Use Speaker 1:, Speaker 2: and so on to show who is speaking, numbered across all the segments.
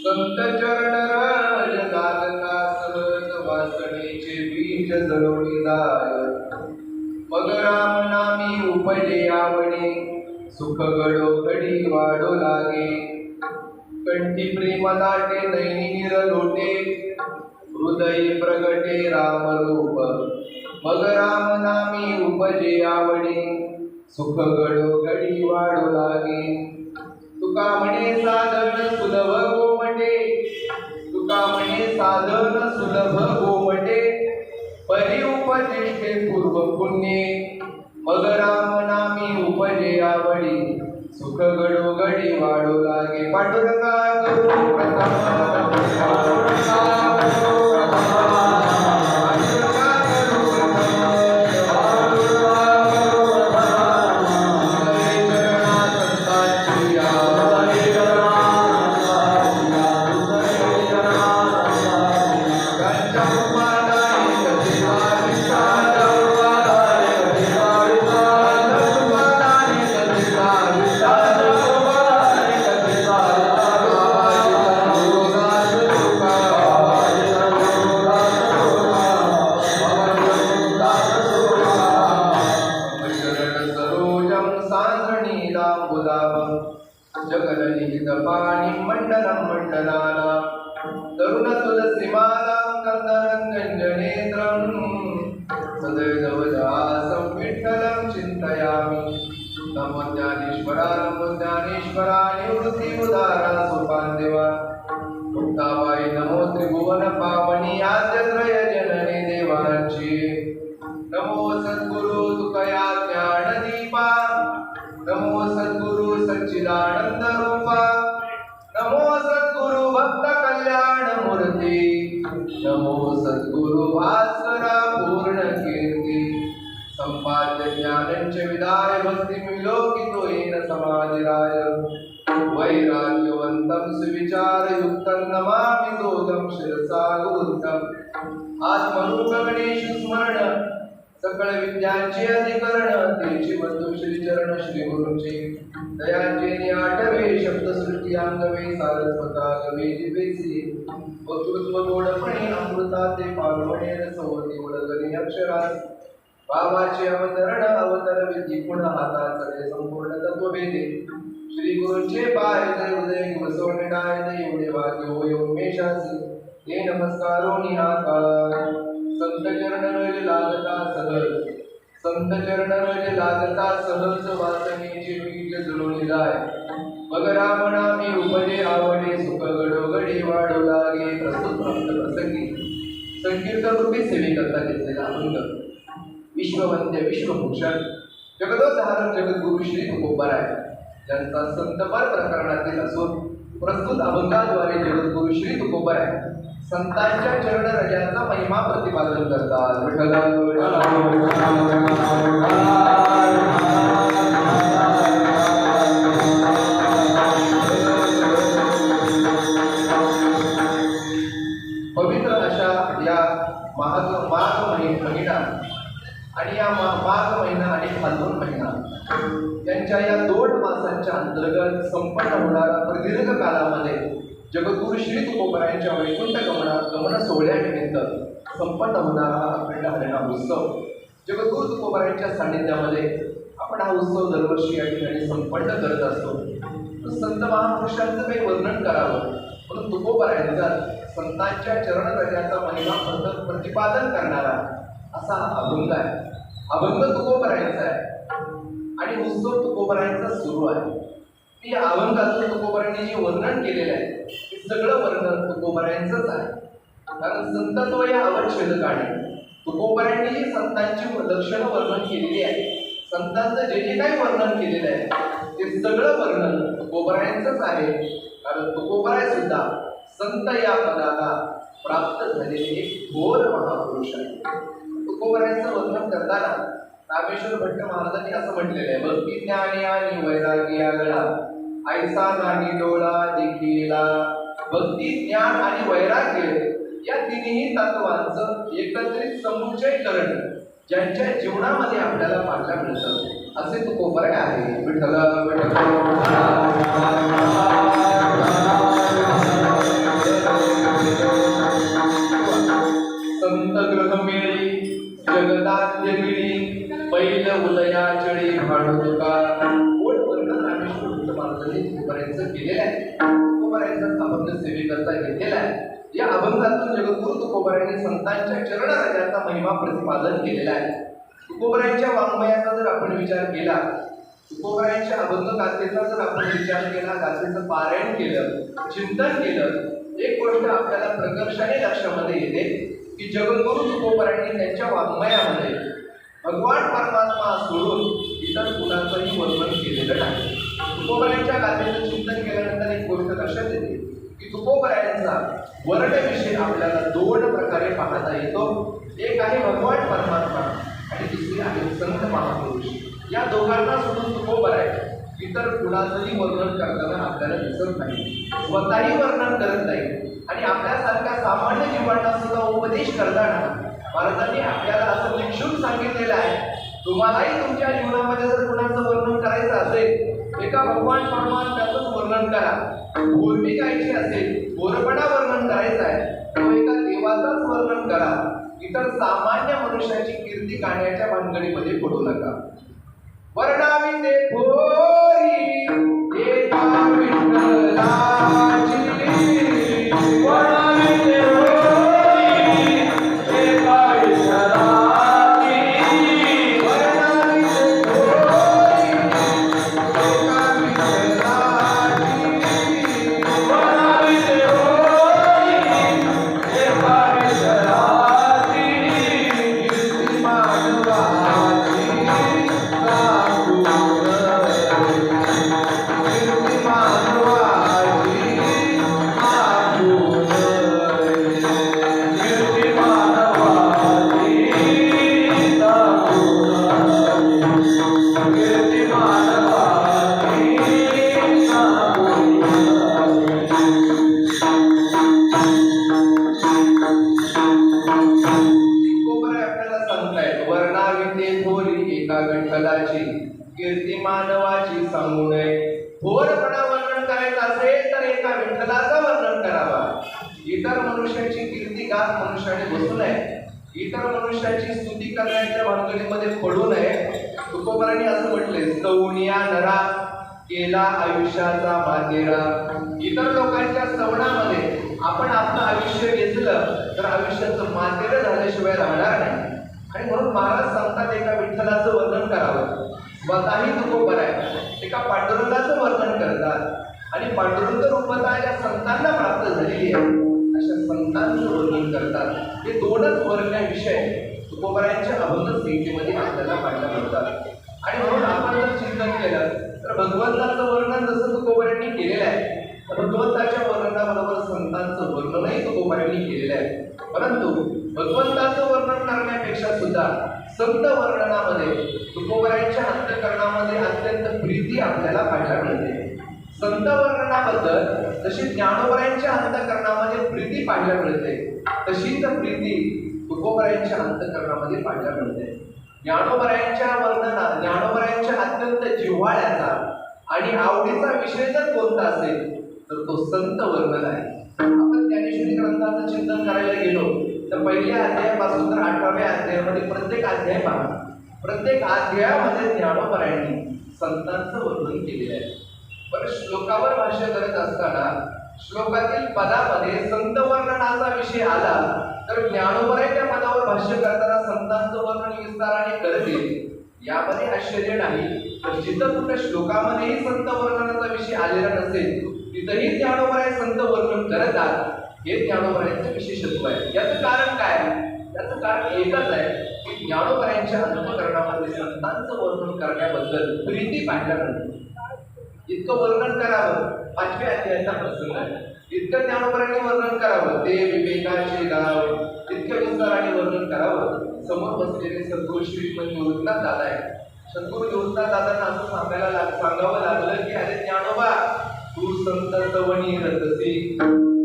Speaker 1: संत चरण रज लागता सहज वासनेचे बीज जळविलाय मग राम नामी उपजे आवडे सुख गडो घडी वाढो लागे कंठी प्रेम दाटे दैनिर लोटे हृदय प्रगटे राम रूप मग राम नामी उपजे आवडे सुख गडो घडी वाढो लागे तुका म्हणे साधन सुलभ गोमटे तुका म्हणे साधन सुलभ गोमटे परी उपदिष्टे पूर्व पुण्ये मग राम नामी उपजे आवडी सुख गडो घडी वाढो लागे पांडुरंगा करू पाणी मंडलम मंडलाना तरुण तुलसीमालां कंदरंगंजनेत्रं सदैवदासं विठ्ठलं चिन्तयामि नमो ज्ञानेश्वरा निवृत्ति उदारा सोपानदेवा मुक्ताबाई नमो त्रिभुवन पावनी आद्यत्रय जननी देवांची नमो सद्गुरु तुकया ज्ञानदीपा नमो सद्गुरु सच्चिदानंद रूपा नमो सद्गुरु भक्त कल्याण मूर्ती नमो सद्गुरु भास्करा पूर्ण कीर्ती संपाद्य ज्ञानंच विदाय भक्ति विलोकितो येन समाधिराय वैराग्यवंतं सुविचार युक्तं नमामि तोदं शिरसा गुरुतं आत्मरूप गणेश स्मरण सकळ विद्यांचे अधिकरण तेची बंधू श्री चरण श्री गुरुचे दयांचे आठवे शब्द सृष्टी अंगवे सारस्वता गवे जिवेसी वक्तृत्व गोडपणे अमृता ते पाल्वणे रसवती वडगणी अक्षरास बाबाचे अवतरण अवतर विधी गुण हाताचले संपूर्ण तत्वभेदे श्री गुरुचे पाय जय हृदय बसवण्याय दे एवढे भाग्य होय उमेशासी ते नमस्कारो निहाकार संत चरण रज लागता सहज संत चरण रज लागता सहज वासनेचे बीज जुळून जाय अगरामणामी उपजे आवडे सुख गडोगडी वाढू लागे. प्रस्तुत प्रसंगी संकीर्तन रूपी सेवेकरता घेतलेला अभंग विश्ववंद्य विश्वभूषण जगदोद्धारक जगद्गुरु श्री तुकोबाराय ज्यांचा संतपर प्रकरणातील असून प्रस्तुत अभंगाद्वारे जगद्गुरु श्री तुकोबाराय संतांच्या चरण रजाचा महिमा प्रतिपादन करतात. पवित्र अशा या माघ महिना आणि या माघ महिना आणि फाल्गुन महिना यांच्या या 2 मासांच्या अंतर्गत संपन्न होणारा प्रदीर्घ कालामध्ये जगद्गुरु श्री तुकोबारायांच्या वैकुंठ गमन सोहळ्यानिमित्त संपन्न होणारा हा अखंड हरिनाम उत्सव जगद्गुरु तुकोबारायांच्या सान्निध्यामध्ये आपण हा उत्सव दरवर्षी या ठिकाणी संपन्न करत असतो. संत महापुरुषांचं काही वर्णन करावं म्हणून तुकोबारायांचा संतांच्या चरण रजाचा महिमा प्रतिपादन करणारा असा हा अभंग आहे. अभंग तुकोबारायांचा आहे आणि उत्सव तुकोबारायांचा सुरू आहे. या अभंगातून तुकोबारायांनी जे वर्णन केलेलं आहे ते सगळं वर्णन तुकोबारायांचंच आहे. कारण संतत्व या अवच्छेदकाने तुकोबारायांनी जी संतांची लक्षणं वर्णन केलेली आहे, संतांचं जे जे काही वर्णन केलेलं आहे ते सगळं वर्णन तुकोबारायांचंच आहे. कारण तुकोबाराय सुद्धा संत या पदाला प्राप्त झालेले एक थोर महापुरुष आहे. तुकोबारायांचं वर्णन करताना रामेश्वर भट्ट महाराजांनी असं म्हटलेलं आहे, भक्ती ज्ञानी आणि वैरागी आगळा ऐसा नाही डोळा देखीला. भक्ती ज्ञान आणि वैराग्य या तिन्ही तत्वांचं एकत्रित समुच्चय करण ज्यांच्या जीवनामध्ये आपल्याला पाहायला मिळतं असे तुकोबाराय आहे. विठ्ठल संत ग्रह मिळी जगदात्य गिरी पैल उदया चळी भाडू तुका. गोड वर्णन रामेश्वर भट्ट महाराजांनी तुकोबारायांचं केलेलं आहे. तुकोबारायांचा अभंग सेवेकरता घेतलेला आहे. या अभंगातून जगद्गुरु तुकोबारायांनी संतांच्या चरण रजाचा महिमा प्रतिपादन केलेला आहे. तुकोबारायांच्या वाङ्मयाचा जर आपण विचार केला, तुकोबारायांच्या अभंग गाथेचा जर आपण विचार केला, गाथेचं पारायण केलं, चिंतन केलं, एक गोष्ट आपल्याला प्रकर्षाने लक्षामध्ये येते की जगद्गुरु तुकोबारायांनी त्यांच्या वाङ्मयामध्ये भगवान परमात्मा सोडून इतर कुणाचंही वर्णन केलेलं नाही. तुकोबारायांच्या गाथेचं चिंतन केल्यानंतर एक गोष्ट लक्षात येते की तुकोबारायांचा वर्णविषय आपल्याला 2 प्रकारे पाहता येतो. एक आहे भगवान परमात्मा आणि दुसरी आहे संत महापुरुष. या दोघांना सोडून तुकोबाराय इतर कुणाचंही वर्णन करताना आपल्याला दिसत नाही, स्वतःही वर्णन करत नाही आणि आपल्यासारख्या सामान्य जीवांना सुद्धा उपदेश करताना महाराजांनी आपल्याला असं निक्षून सांगितलेलं आहे, तुम्हालाही तुमच्या जीवनामध्ये जर कुणाचं वर्णन करायचं असेल एका भगवान परमात्म्याचंच वर्णन करा. पूर्वी गायची असेल, गोरपणा वर्णन करायचं आहे तो एका देवाचंच वर्णन करा. इतर सामान्य मनुष्याची कीर्ती गाण्याच्या भानगडीमध्ये पडू नका. वर्णावी ते थोरी एका विठ्ठलाची, वर्णावी ते थोरी एका विठ्ठलाची, वर्णावी ते थोरी एका विठ्ठलाची, वर्णावी ते थोरी एका विठ्ठलाची, कीर्ती मानवाची कीर्ती मानवाची सांगू नये. थोरपणा वर्णन करायचं असेल तर एका विठ्ठलाचं वर्णन करावा. इतर मनुष्याची कीर्ती गात मनुष्याने बसू नये, इतर मनुष्याची स्तुती करण्याच्या भानगडीमध्ये पडू नये. तुकोबारांनी असं म्हटले, सौनिया नरा केला आयुष्याचा मातेरा. इतर लोकांच्या सवनामध्ये आपण आपलं आयुष्य घेतलं तर आयुष्याचं मातेरं झाल्याशिवाय राहणार नाही. आणि म्हणून महाराज सांगतात एका विठ्ठलाचं वर्णन करावं. स्वतःही तुकोबाराय एका पांडुरंगाचं वर्णन करतात. आणि पांडुरंग रूपता ज्या संतांना प्राप्त झालेली आहे अशा संतांचं वर्णन करतात. हे दोनच वर्णविषय तुकोबरायांच्या अभंग संहितेमध्ये आपल्याला पाहायला मिळतात. आणि म्हणून आपण जर चिंतन केलं तर भगवंताचं वर्णन जसं तुकोबरायांनी केलेलं आहे, भगवंताच्या वर्णनाबरोबर संतांचं वर्णनही तुकोबरायांनी केलेलं आहे. परंतु भगवंताचं वर्णन करण्यापेक्षा सुद्धा संत वर्णनामध्ये तुकोबरायांच्या अंतःकरणामध्ये अत्यंत प्रीती आपल्याला पाहायला मिळते. संत वर्णनाबद्दल जशी ज्ञानोबरायांच्या अंतःकरणामध्ये प्रीती पाहायला मिळते, तशीच प्रीती तुकोबरायांच्या अंतःकरणामध्ये पाहायला मिळते. ज्ञानोबरायांच्या अत्यंत जिव्हाळ्याचा आणि आवडीचा विषय जर कोणता असेल तर तो संत वर्णन आहे. आपण ज्ञानेश्वरी ग्रंथाचं चिंतन करायला गेलो तर पहिल्या अध्यायापासून तर 18व्या अध्यायामध्ये प्रत्येक अध्याय पहा, प्रत्येक अध्यायामध्ये ज्ञानोबरायांनी संतांचं वर्णन केलेलं आहे. पण श्लोकावर भाष्य करत असताना श्लोकातील पदामध्ये संत वर्णनाचा विषय आला तर ज्ञानोबराय त्या पदावर भाष्य करताना संतांचं वर्णन विस्ताराने करतील यामध्ये आश्चर्य नाही. तर जिथं कुठे श्लोकामध्येही संत वर्णनाचा विषय आलेला नसेल तिथंही ज्ञानोबराय संत वर्णन करतात. हे ज्ञानोबरायांचं विशेषत्व आहे. याचं कारण काय? याचं कारण एकच आहे की ज्ञानोबरायांच्या अंतःकरणामध्ये संतांचं वर्णन करण्याबद्दल प्रीती पाहायला मिळते. इतकं वर्णन करावं, 5व्या अध्यायाचा प्रसंग आहे, इतकं ज्ञानोबरायांनी वर्णन करावं, ते विवेकाचे गाव इतक्या विस्ताराने वर्णन करावं. समोर बसलेले सद्गुरू श्रीमंत निवृत्तनाथ दादा आहे. सद्गुरू निवृत्तनाथ दादांना असं सांगावं लागलं की अरे ज्ञानोबा, तू संत सवणी रतसी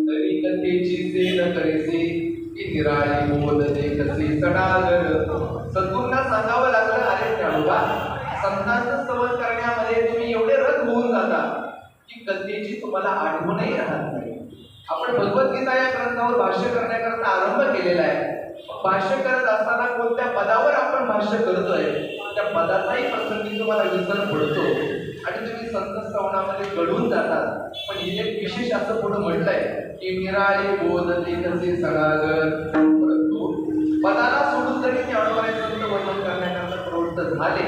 Speaker 1: तरी कथेची सेन करेसी की निराळी बोध देखसी सडागर. सद्गुरूंना सांगावं लागलं अरे ज्ञानोबा, संतांचं स्तवन करण्यामध्ये तुम्ही एवढे रथ होऊन जाता की कथेची तुम्हाला आठवणही राहत नाही. आपण भगवद्गीता या ग्रंथावर भाष्य करण्याकरता आरंभ केलेला आहे. भाष्य करत असताना कोणत्या पदावर आपण भाष्य करतोय त्या पदाचाही प्रसंगी तुम्हाला विसर पडतो आणि तुम्ही संत स्तवनामध्ये घडून जातात. पण हे एक विशेष असं पुढे म्हटलंय की निराळे बोध देखसे सडागर. परंतु पदाला सोडून जरी ज्ञानोबरायांचं वर्णन करण्याकरता प्रवृत्त झाले,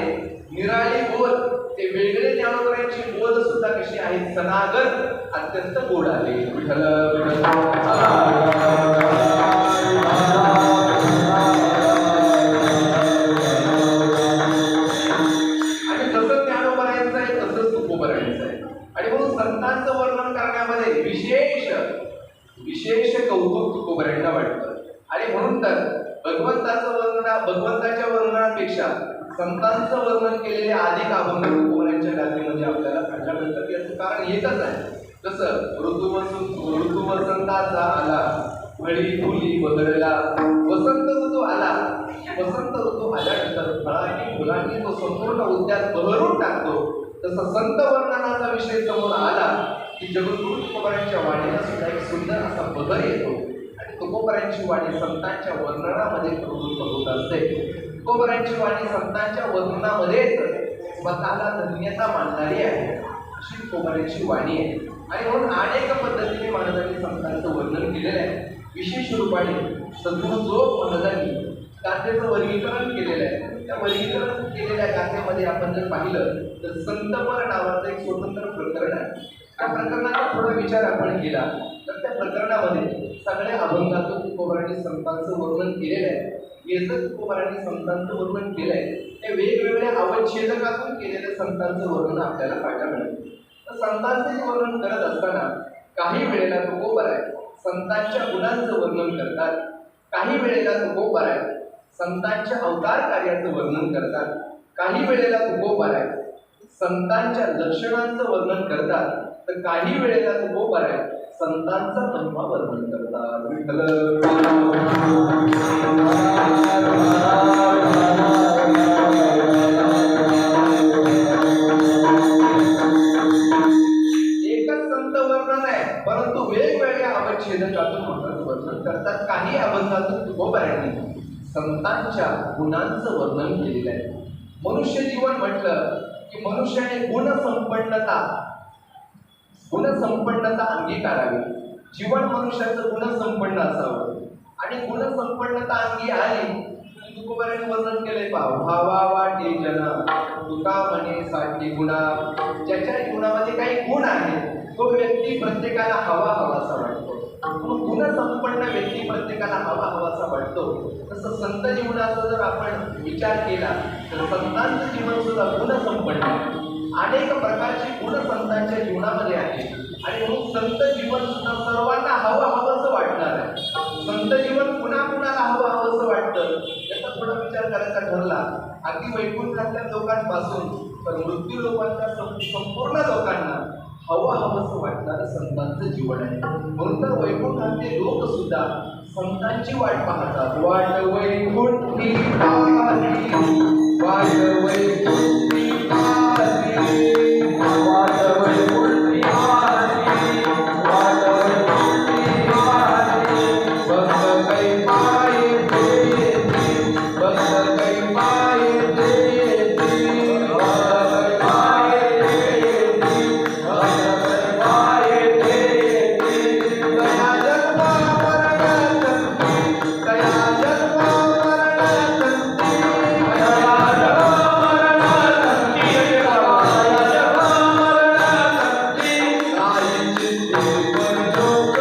Speaker 1: निराळे बोध ते वेगळे ज्ञानोबरायांची बोध सुद्धा कशी आहेत, सनागर अत्यंत गोड आले. विठ्ठल आणि जसं ज्ञानोबरायांचं आहे तसंच तुकोबरायांचं आहे. आणि म्हणून संतांचं वर्णन करण्यामध्ये विशेष कौतुक तुकोबरायांना वाटतं. आणि म्हणून तर भगवंताच्या वर्णनापेक्षा संतांचं वर्णन केलेले अधिक अभंग तुकोबरायांच्या गाथेमध्ये आपल्याला पाहायला मिळतात. याचं कारण एकच आहे. जसं ऋतू वसंताचा आला, फळी फुली बहरला. वसंत ऋतू आला, वसंत ऋतू आल्यानंतर फळांनी फुलांनी तो संपूर्ण उद्यान बहरून टाकतो. तसं संत वर्णनाचा विषय समोर आला की जगद्गुरू तुकोबरायांच्या वाणीला सुद्धा एक सुंदर असा बहर येतो आणि तुकोबरायांची वाणी संतांच्या वर्णनामध्ये प्रवृत्त होत असते. तुकोबरायांची वाणी संतांच्या वर्णनामध्येच स्वतःला धन्यता मानणारी आहे अशी तुकोबरायांची वाणी आहे. आणि म्हणून अनेक पद्धतीने महाराजांनी संतांचं वर्णन केलेलं आहे. विशेष रूपाने सद्गुरू जो महाराजांनी गाथेचं वर्गीकरण केलेलं आहे, त्या वर्गीकरण केलेल्या गाथेमध्ये आपण जर पाहिलं तर संतपर नावाचं एक स्वतंत्र प्रकरण आहे. त्या प्रकरणाचा थोडा विचार आपण केला तर त्या प्रकरणामध्ये सगळ्या अभंगातून तुकोबरायांनी संतांचं वर्णन केलेलं आहे. हे जर तुकोबरायांनी संतांचं वर्णन केलंय ते वेगवेगळ्या अवच्छेदकातून केलेल्या संतांचं वर्णन आपल्याला पाहायला मिळेल. तर संतांचे वर्णन करत असताना काही वेळेला तुकोबराय संतांच्या गुणांचं वर्णन करतात, काही वेळेला तुकोबराय संतांच्या अवतार कार्याचं वर्णन करतात, काही वेळेला तुकोबराय संतांच्या लक्षणांचं वर्णन करतात, तर काही वेळेला तुकोबराय संतांचा महिमा वर्णन करतात. एकच संत वर्णन आहे परंतु वेगवेगळ्या अवच्छेदकातून वर्णन करतात. काही अभंगातून तुकोबरायांनी संतांच्या गुणांचं वर्णन केलेलं आहे. मनुष्य जीवन म्हटलं की मनुष्याने गुणसंपन्नता अंगीकारावी. जीवन मनुष्याचं गुणसंपन्न असावं आणि गुणसंपन्नता अंगी आली तुकोबरायांनी वर्णन केलंय पहा. भावा वाटे जना तुका म्हणे साठी गुणा. ज्याच्या जीवनामध्ये काही गुण आहेत तो व्यक्ती प्रत्येकाला हवासा वाटतो. गुणसंपन्न व्यक्ती प्रत्येकाला हवासा वाटतो. तसं संत जीवनाचा जर आपण विचार केला तर संतांचं जीवन सुद्धा गुणसंपन्न आहे. अनेक प्रकारची गुण संतांच्या जीवनामध्ये आहे आणि म्हणून संत जीवन सुद्धा सर्वांना हवंसं वाटणार आहे. संत जीवन पुन्हा कुणाला हवंसं वाटतं याचा थोडा विचार करायचा ठरला. अगदी वैकुंठातल्या लोकांपासून तर मृत्यू लोकांच्या संपूर्ण लोकांना हवंसं वाटणारं संतांचं जीवन आहे. म्हणून तर वैकुंठातले लोक सुद्धा संतांची वाट पाहतात. वाट वैकुंठी पाहती, वाट वैकुंठी पाहती, वाट वैकुंठी पाहती, वाट वैकुंठी पाहती. भक्त कै पाय देती, भक्त कै पाय देती, भक्त कै पाय देती, भक्त कै पाय देती. दया जन्मा मरण संती, दया जन्मा मरण संती, दया जन्मा मरण संती, दया जन्मा मरण संती. काही चित्ते परलोक,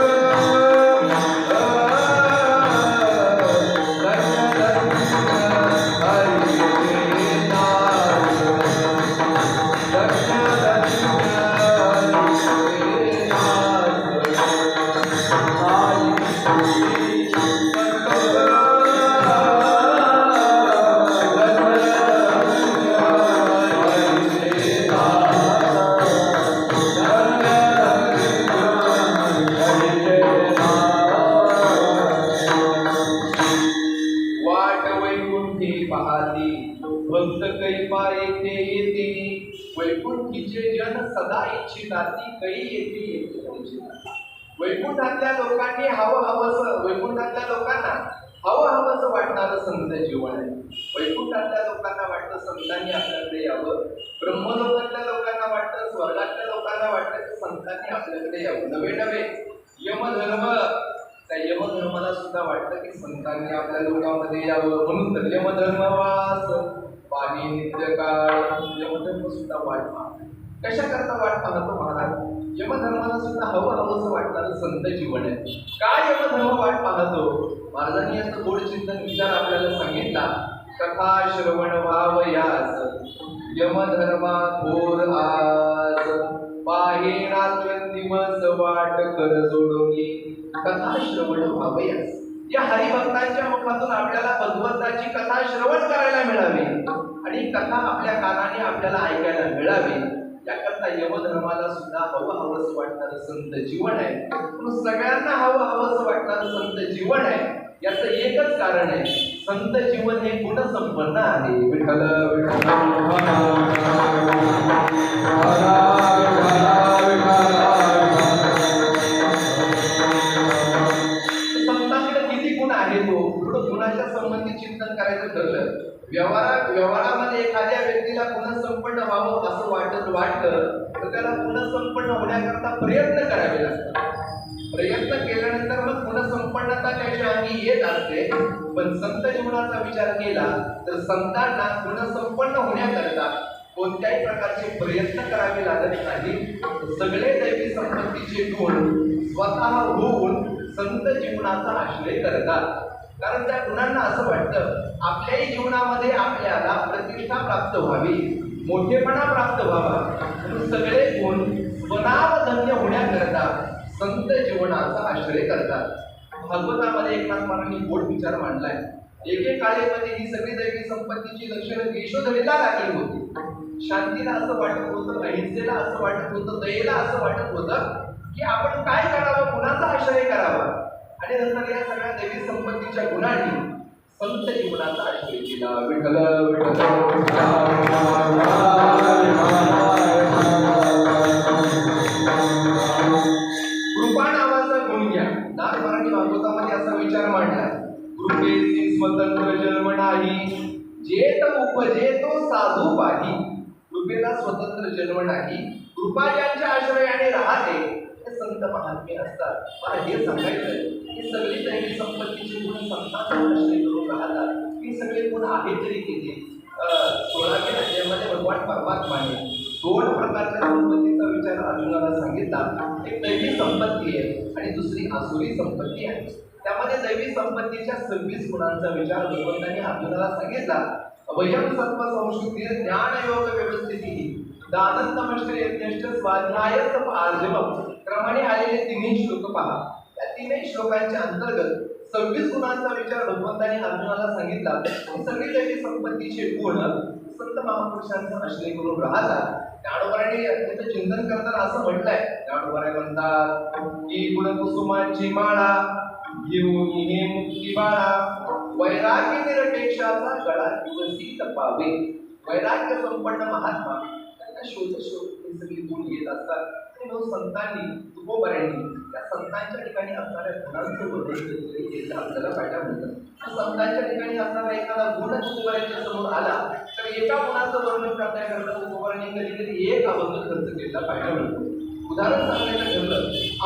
Speaker 1: वाट वैकुंठी पाहती, भक्त कै पाय येते. वैकुंठीचे जन सदा इच्छिताती, कै येते इच्छिता. वैकुंठातल्या लोकांनी वैकुंठातल्या लोकांना हवंसं वाटणारं संत जीवन आहे. वैकुंठातल्या लोकांना वाटतं संतांनी आपल्याकडे यावं. ब्रह्मलोकातल्या लोकांना वाटतं, स्वर्गातल्या लोकांना वाटतं की संतांनी आपल्याकडे यावं. नवे यमधर्म, त्या यमधर्माला सुद्धा वाटतं की संतांनी आपल्या लोकांमध्ये यावं. म्हणून तर यमधर्मवास पाणी नित्यकाळ, यमधर्म सुद्धा वाट पाहतो. कशा करता वाट पाहतो महाराज? यमधर्माला सुद्धा हवंसं वाटणारं संत जीवन आहे. काय यमधर्म वाट पाहतो? महाराजांनी याचं गोड चिंतन विचार आपल्याला सांगितला. कथा श्रवण व्हावयास यमधर्मा घोर आज, पाहे रात्रंदिवस वाट कर जोडोनी. कथा श्रवण व्हावयास, या हरिभक्तांच्या मुखातून आपल्याला भगवंताची कथा श्रवण करायला मिळावी आणि कथा आपल्या कानाने आपल्याला ऐकायला मिळावी. याकरता यमधर्माला सुद्धा हवंसं वाटणारं संत जीवन आहे. म्हणून सगळ्यांना हवंसं वाटणारं संत जीवन आहे. याचं एकच कारण आहे, संत जीवन हे गुणसंपन्न आहे. विठ्ठल संतांकडे किती गुण आहे तो थोडं गुणाच्या संबंधी चिंतन करायचं ठरलं. व्यवहारामध्ये एखाद्या व्यक्तीला गुणसंपन्न व्हावं असं वाटलं तर त्याला गुणसंपन्न होण्याकरता प्रयत्न करावे लागतात. प्रयत्न केल्यानंतर मग गुणसंपन्नता त्याच्या अंगी येत असते. पण संत जीवनाचा विचार केला तर संतांना गुणसंपन्न होण्याकरता कोणत्याही प्रकारचे प्रयत्न करावे लागत नाही. सगळे दैवी संपत्तीचे गुण स्वतः होऊन संत जीवनाचा आश्रय करतात. कारण त्या गुणांना असं वाटतं आपल्याही जीवनामध्ये आपल्याला प्रतिष्ठा प्राप्त व्हावी, मोठेपणा प्राप्त व्हावा. म्हणून सगळे गुण स्वनामधन्य होण्याकरता संत जीवनाचा आश्रय करतात. भागवतामध्ये एकनाथ महाराजांनी गोड विचार मांडलाय. एकेकाळेमध्ये ही सगळी दैवी संपत्तीची लक्षणं यशोधरीला लागली होती. शांतीला असं वाटत होतं, अहिंसेला असं वाटत होतं, दयेला असं वाटत होतं की आपण काय करावं, कुणाचा आश्रय करावा. आणि नंतर या सगळ्या दैवी संपत्तीच्या गुणांनी संत जीवनाचा आश्रय केला. विठ्ठल कृपा नावाचा गुण घ्या. नाथ मराठी भागवतामध्ये असा विचार मांडला. कृपेची स्वतंत्र जन्म नाही, जेत उपजे तो साधू पाही. कृपेला स्वतंत्र जन्म नाही, कृपा ज्यांच्या आश्रयाने राहते ते संत महात्मे असतात. मला हे सांगायचंय की सगळी दैवी संपत्तीचे गुण संतांचा आश्रय करून राहतात. ही सगळे गुण आहेत तरी किती? 16व्या अध्यायामध्ये भगवान परमात्माने 2 प्रकारच्या संपत्तीचा विचार विचार अर्जुनाला सांगितला. एक दैवी संपत्ती आहे आणि दुसरी आसुरी संपत्ती आहे. त्यामध्ये दैवी संपत्तीच्या 26 गुणांचा विचार भगवंतांनी अर्जुनाला सांगितला. वयम सत्व संस्कृती ज्ञान योग व्यवस्थिती दानं तमश्च यज्ञश्च स्वाध्याय तप आर्जवम क्रमाने आलेले तिन्ही श्लोक पहा. या तीनही श्लोकांच्या अंतर्गत 26 गुणांचा विचार भगवंतांनी अर्जुनाला सांगितला. सगळी दैवी संपत्तीचे गुण संत महापुरुषांचा आश्रय करून राहतात. ज्ञानोबांनी त्याचं चिंतन करताना असं म्हटलंय. ज्ञानोबाई म्हणतात की गुणकुसुमांची माळा घेऊन हे मुक्ती बाळा वैराग्य निरपेक्षाचा गळा दिवसी तपावे. वैराग्य संपन्न महात्मा त्यांना शोध हे सगळे गुण येत असतात. आणि मग संतांनी तुकोबारांनी त्या संतांच्या ठिकाणी असणाऱ्या गुणांचं वर्णन केलेलं आपल्याला पाहायला मिळतं. संतांच्या ठिकाणी असणारा एखादा गुण तुकोबारांच्या समोर आला तर एका गुणाचं वर्णन करण्याकरता तुकोबारांनी कधी कधी एक अभंग खर्च केलेला पाहायला मिळतो. उदाहरण सांगायचं ठरलं,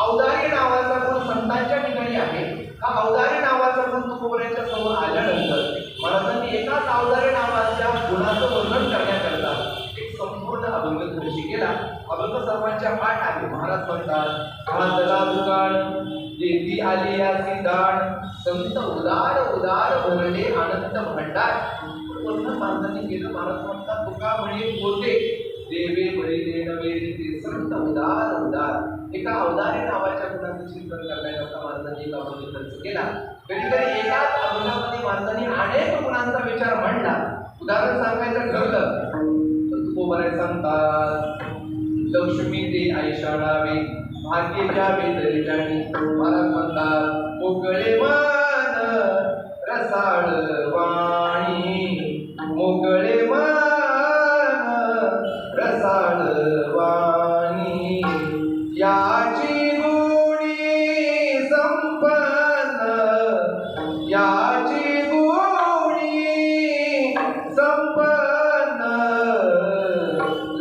Speaker 1: औदार्य नावाचा गुण संतांच्या ठिकाणी आहे. हा औदार्य नावाचा गुण तुकोबारांच्या समोर आल्यानंतर महाराजांनी एकाच औदार्य नावाच्या गुणाचं वर्णन करण्याकरता एक संपूर्ण अभंग खर्च केला. अभंग सर्वांच्या पाठ आहे. महाराज म्हणतात हातला दुकान देती आली याची दाण संत उदार उदार भरले आनंद भंडार. वर्णन महाराजांनी केलं. महाराज म्हणतात तुका म्हणे होते देवे बळी नवे ते संत उदार उदार. एका औदार्य नावाच्या गुणाचं चिंतन करण्याकरता महाराजांनी एक अभंग खर्च केला. कधीतरी एकाच अभंगामध्ये महाराजांनी अनेक गुणांचा विचार मांडला. उदाहरण सांगायचं ठरलं तर तुकोबाराय सांगतात लक्ष्मी ते ऐशाणावे भाग्य जावे तरी जाणी. महाराज म्हणतात मोकळे मन रसाळ वाणी मोकळे मन रसाळ वाणी याची गुणी संपन्न याची गुणी संपन्न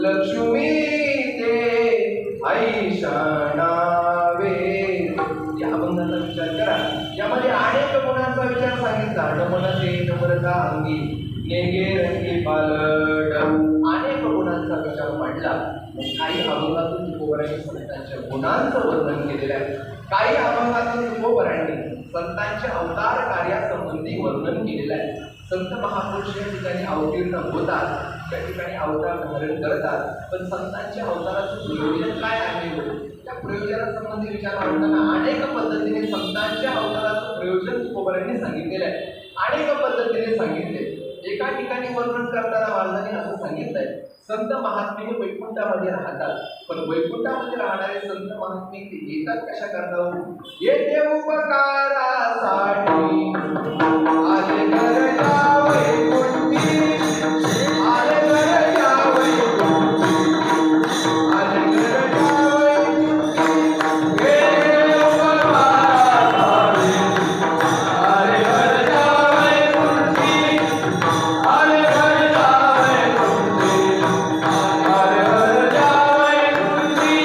Speaker 1: लक्ष्मी ऐशाणावे. या अभंगाचा विचार करा. यामध्ये अनेक गुणांचा विचार सांगितला. नमनते नम्रता अंगी नेगे रंगी पालट. अनेक गुणांचा विचार मांडला. काही अभंगातून तुकोबारांनी संतांच्या गुणांचं वर्णन केलेलं आहे. काही अभंगातून तुकोबारांनी संतांच्या अवतार कार्यासंबंधी वर्णन केलेलं आहे. संत महापुरुष या ठिकाणी अवतीर्ण होतात, त्या ठिकाणी अवतार धारण करतात. पण संतांच्या अवताराचं प्रयोजन काय आहे? त्या प्रयोजनासंबंधी विचार मांडताना अनेक पद्धतीने संतांच्या अवताराचं प्रयोजन तुकोबारांनी सांगितलेलं आहे. अनेक पद्धतीने सांगितले. एका ठिकाणी वर्णन करताना महाराजांनी असं सांगितलंय संत महात्मे वैकुंठामध्ये राहतात. पण वैकुंठामध्ये राहणारे संत महात्मे येतात कशा करता? येते उपकारासाठी आले घरच्या वैकुंठी आले घरच्या वैकुंठी आले घरच्या वैकुंठी हे उपकारासाठी आले घरच्या वैकुंठी आले घरच्या वैकुंठी आले घरच्या वैकुंठी.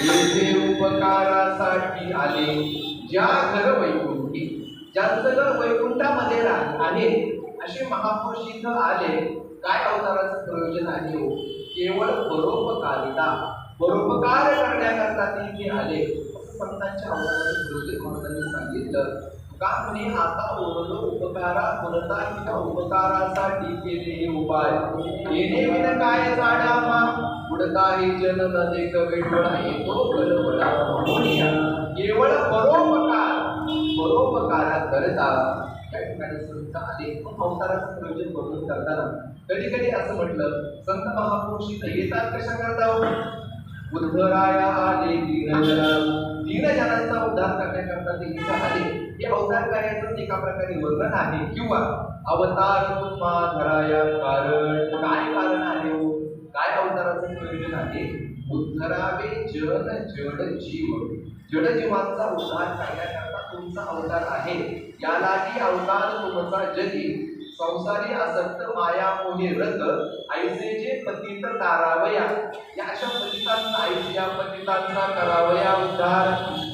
Speaker 1: येथे उपकारासाठी आले ज्या घर वैकुंठी, ज्यांचं घर वैकुंठामध्ये आहे असे महापुरुष इथं आले. काय अवताराचं प्रयोजन आहे? हो, केवळ परोपकारिता, परोपकार करण्याकरता ते इथे आले. संतांच्या अवताराचं प्रयोजन महाराजांनी सांगितलं. का म्हणे आता ओरलो उपकारा पुरता किंवा उपकारासाठी केले हे उपाय येणे विन काय जाडामा उडताही जन न देख वेडवळा येतो गडबडा. केवळ परोपकार परोपकारा करता त्या ठिकाणी संत आले. अवताराचं प्रयोजन वर्णन करताना कधी कधी असं म्हटलं संत महापुरुष इथं येतात कशा करता? उद्धराया आले दीनजनांचा उद्धार करण्याकरता ते इथं आले. हे अवतार कार्याचं एका प्रकारे वर्णन आहे. किंवा अवतार तुम्हा धराया कारण काय कारण आहे? हो, काय अवताराचं प्रयोजन आहे? उद्धरावे जन जड जीव, जड जीवांचा उद्धार करण्याकरता तुमचा अवतार आहे. यालाही अवतार तुमचा जगी संसारी असक्त माया मोहे रत ऐसे जे पतित तारावया. या अशा पतितांचा या पतितांचा करावया उद्धार.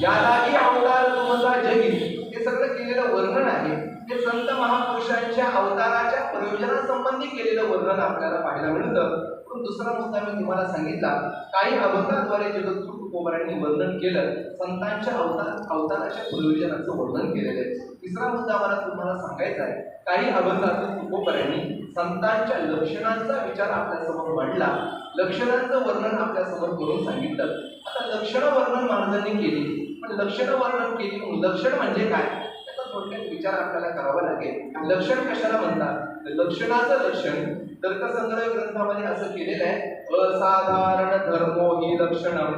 Speaker 1: यालाही अवतार तुमचा जगी. हे सगळं केलेलं वर्णन आहे. हे संत महापुरुषांच्या अवताराच्या प्रयोजनासंबंधी केलेलं वर्णन आपल्याला पाहायला मिळतं. पण दुसरा मुद्दा मी तुम्हाला सांगितला, काही अभंगाद्वारे जगद्गुरु तुकोबारायांनी वर्णन केलं, संतांच्या अवताराच्या प्रयोजनाचं वर्णन केलेलं आहे. तिसरा मुद्दा मला तुम्हाला सांगायचा आहे, काही अभंगातून तुकोबारायांनी संतांच्या लक्षणांचा विचार आपल्यासमोर मांडला, लक्षणांचं वर्णन आपल्यासमोर करून सांगितलं. आता लक्षण वर्णन महाराजांनी केली, पण लक्षण वर्णन केली, लक्षण म्हणजे काय त्याचा थोडक्यात विचार आपल्याला करावा लागेल. लक्षण कशाला म्हणतात? लक्षणाचं लक्षण तर्कसंग्रह ग्रंथामध्ये असं केलेलं आहे, असाधारण धर्मो ही लक्षणम.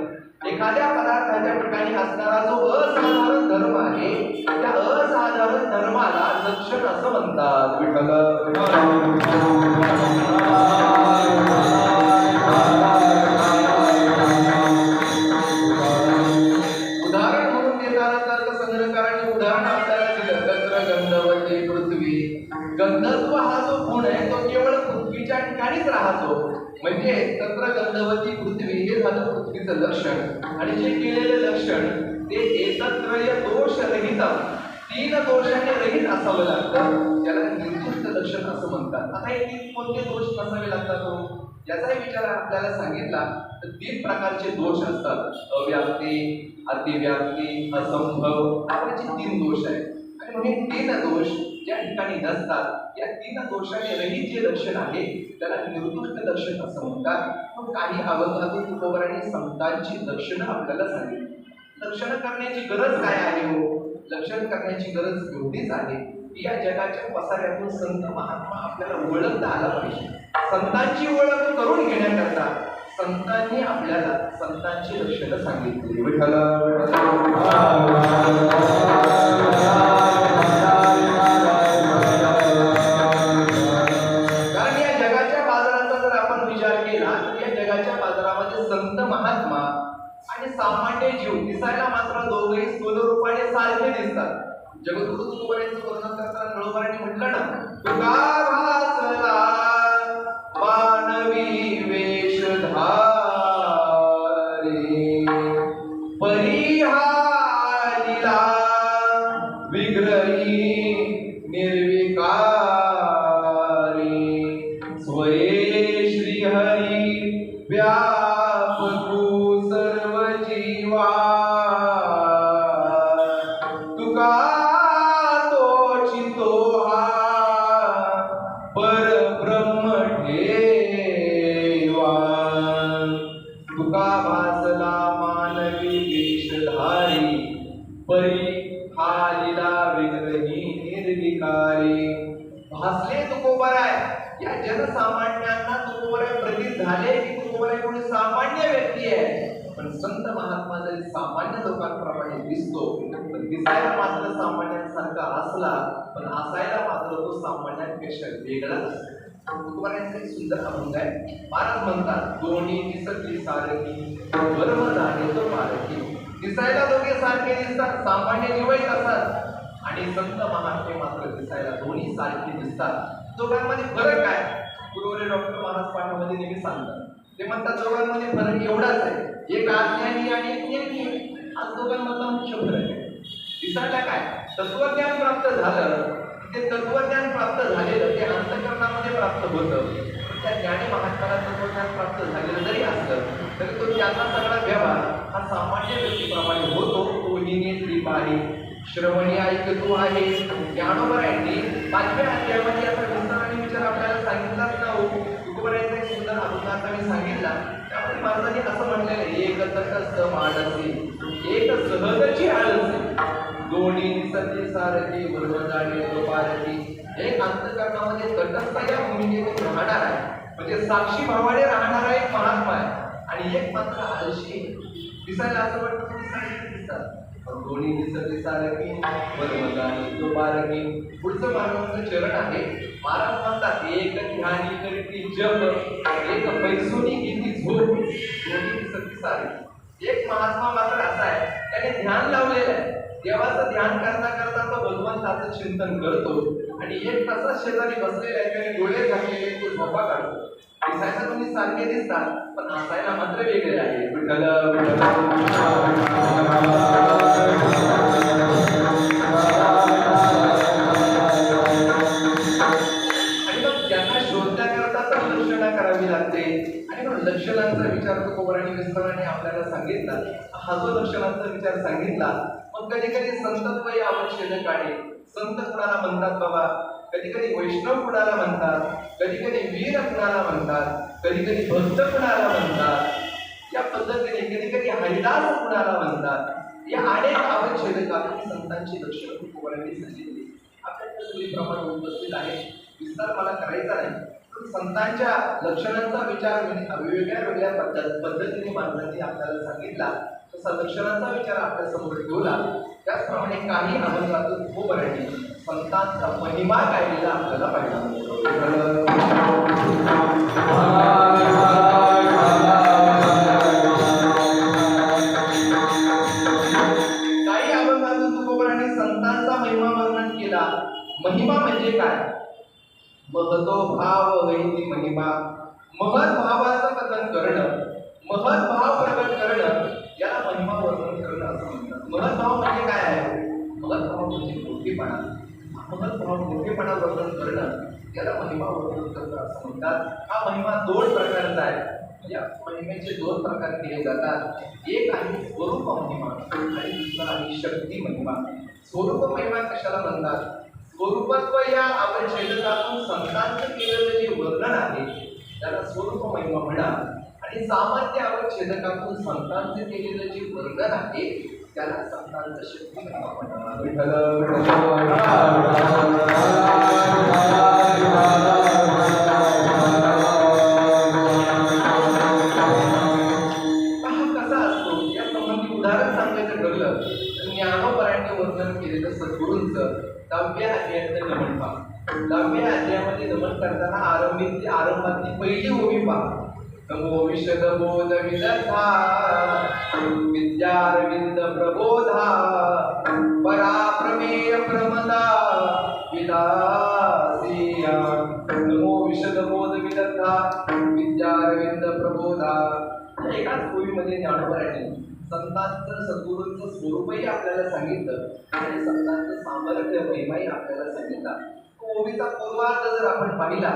Speaker 1: एखाद्या पदार्थाच्या ठिकाणी असणारा जो असाधारण धर्म आहे, त्या असाधारण धर्माला लक्षण असं म्हणतात. उदाहरण म्हणून देताना तर्कसंग्रहकारांनी उदाहरण आपल्याला दिलं, तत्र गंधवती पृथ्वी. गंधत्व हा जो गुण आहे तो केवळ पृथ्वीच्या ठिकाणीच राहतो. म्हणजे तत्र गंधवती पृथ्वी हे झालं पृथ्वीचं लक्षण, आणि जे केलेले लक्षण ते एकत्रय दोष रहित, 3 दोषाने रहित असावं लागतं. त्याला निर्दोष लक्षण असं म्हणतात. आता हे 3 कोणते दोष नसावे लागतात याचाही विचार आपल्याला सांगितला तर 3 प्रकारचे दोष असतात. अव्याप्ती, अतिव्याप्ती, असंभव असे 3 दोष आहेत. आणि मग हे 3 दोष ज्या ठिकाणी नसतात, या 3 दोषाने रहित जे लक्षण आहे त्याला निर्दुष्ट लक्षण असं म्हणतात. मग काही अभंगातून तुकोबारायांनी संतांची लक्षणं आपल्याला सांगितली. लक्षण करण्याची गरज काय आहे हो? लक्षण करण्याची गरज एवढीच आहे की या जगाच्या पसाऱ्यातून संत महात्मा आपल्याला ओळखता आला पाहिजे. संतांची ओळख करून घेण्याकरता संतांनी आपल्याला संतांची लक्षणं सांगितली. विठ्ठल सामान्य जीव दिसायला मात्र दोघेही स्थूल रूपाने सारखे दिसतात. जगद्गुरु तुकोबारायांचं वर्णन करताना नळोबारांनी म्हटलं ना, तुका भासला मानवी वेशधारी, परिहारिला विग्रही निर्विकारी, स्वये श्रीहरी व्यापकू सर्व जीवा, तुका तोची तोहा परब्रह्म ठेवा. तुका भासला मानवी वेशधारी, परिहारिला विग्रही निर्विकारी. भासले तुकोबाराय या जनसामान्यांना तुकोबाराय प्रतीत झाले की तुकोबाराय कोणी सामान्य व्यक्ती आहे, पण संत महात्मा जरी सामान्य लोकांप्रमाणे दिसतो, पण दिसायला मात्र सामान्यांसारखा असला, पण असायला मात्र तो सामान्यांपेक्षा वेगळा असतो. तुकोबारायांचा एक सुंदर अभंग आहे. महाराज म्हणतात, दोन्ही दिसती सारखी बर्म झाले तो पारखी. दिसायला दोघे सारखे दिसतात, सामान्य जीवही असतात, आणि संत महात्मे मात्र दिसायला दोन्ही सारखे दिसतात. दोघांमध्ये फरक काय? गुरुवरे डॉक्टर महाराज पाठामध्ये नेहमी सांगतात, ते म्हणतात दोघांमध्ये फरक एवढाच आहे, एक अज्ञानी आणि एक ज्ञानी आहे. हा दोघांमधला मुख्य फरक आहे. दिसायला काय? तत्वज्ञान प्राप्त झालं, ते तत्वज्ञान प्राप्त झालेलं ते अंतःकरणामध्ये प्राप्त होतं. त्या ज्ञानी महात्म्याला तत्वज्ञान प्राप्त झालेलं जरी असलं तरी तो त्याचा सगळा व्यवहार हा सामान्य व्यक्तीप्रमाणे होतो. तो नेत्री पाही श्रवणी ऐकतो आहे. ज्ञानोबारायांनी 5व्या अध्यायामध्ये याचा विस्ताराने विचार आपल्याला सांगितलाच ना हो. तुकोबारायांचा एक सुंदर अभंग आता मी सांगितला, त्यामध्ये महाराजांनी असं म्हटलेलं आहे, एक तटस्थ मानसी एक सहजची आळसी, दोन्ही दिसते सारखी बरोबर जाणे तो पारखी. एक अंतःकरणामध्ये तटस्थ या भूमिकेतून राहणार आहे, म्हणजे साक्षी भावाने राहणारा एक महात्मा आहे, आणि एक मात्र आळशी. दिसायला असं वाटतं की सारखी दिसतात, दोन्ही दिसते सारखी बरोबर जाणे तो पारखी. पुढचं महाराजांचं चरण आहे. महाराज म्हणतात, एक ध्यानी करती जप, एक पैसोनी घेती झोप, दोन्ही दिसते सारखी. एक महात्मा मात्र असा आहे, त्याने ध्यान लावलेलं आहे, देवाचं ध्यान करता करता तो भगवंताचं चिंतन करतो, आणि एक तसा शेजारी बसलेला आहे, त्याने डोळे झाकलेले, तो झोपा काढतो. दिसायला दोन्ही सारखे दिसतात, पण हसायला मात्र वेगळे आहे. विठ्ठल विठ्ठल लक्षणांचा विचार तुकोबारांनी विस्ताराने आपल्याला सांगितला. हा जो लक्षणांचा विचार सांगितला, मग कधी कधी संतत्व या आवश्यकाने संत कुणाला म्हणतात बाबा, कधी कधी वैष्णव कुणाला म्हणतात, कधी कधी वीर कुणाला म्हणतात, कधी कधी भक्त कुणाला म्हणतात, या पद्धतीने कधी कधी हरिदास कुणाला म्हणतात. या अनेक आवश्यकाने संतांची लक्षणं तुकोबारांनी सांगितली. आपल्याकडे सगळी प्रमाण उपस्थित आहे, विस्तार मला करायचा नाही. संतांच्या लक्षणांचा विचार वेगवेगळ्या पद्धतीने मानवांनी आपल्याला सांगितला, तसा लक्षणांचा विचार आपल्या समोर ठेवला. त्याचप्रमाणे काही अभंगातून तुकोबारांनी संतांचा महिमा गायलेला आपल्याला पाहिजे. काही अभंगातून तुकोबारांनी संतांचा महिमा वर्णन केला. महिमा म्हणजे काय? महतो भाव वैती महिमा. महत भावाचं कथन करणं, महत भाव प्रकट करणं, याला महिमा वर्णन करणं असं म्हणतात. महत भाव म्हणजे काय आहे? महत भाव म्हणजे मोठेपणा. महत भाव मोठेपणा वर्णन करणं, याला महिमा वर्णन करणं असं म्हणतात. हा महिमा दोन प्रकारचा आहे. या महिमेचे दोन प्रकार केले जातात. एक आहे स्वरूप महिमा आणि दुसरा आहे शक्ती महिमा. स्वरूप महिमा कशाला म्हणतात? स्वरूपत्व या आवश्यकतातून संतांचं केलेलं जे वर्णन आहे त्याला स्वरूप महिमा म्हणा, आणि सामान्य आवश्यकतातून संतांचं केलेलं जे वर्णन आहे त्याला संतांचं शक्ती महिमा म्हणा. कसा असतो या संबंधी उदाहरण सांगायचं ठरलं तर ज्ञानोबारांनी वर्णन केलेलं सद्गुरूंचं 10व्या अध्यायातलं नमन पहा. 10व्या अध्यायामध्ये नमन करताना आरंभातली पहिली ओवी पहा. नमो विशद बोध विदग्धा विद्यारविंद प्रबोधा परा प्रमेय प्रमदा विलासिया. नमो विशद बोध विदग्धा विद्यारविंद प्रबोधा. एकाच ओवीमध्ये ज्ञानोबारांनी संतांचं सद्गुरूंचं स्वरूपही आपल्याला सांगितलं आणि संतांचं सामर्थ्य महिमाही आपल्याला सांगितला. ओवीचा पूर्वार्ध जर आपण पाहिला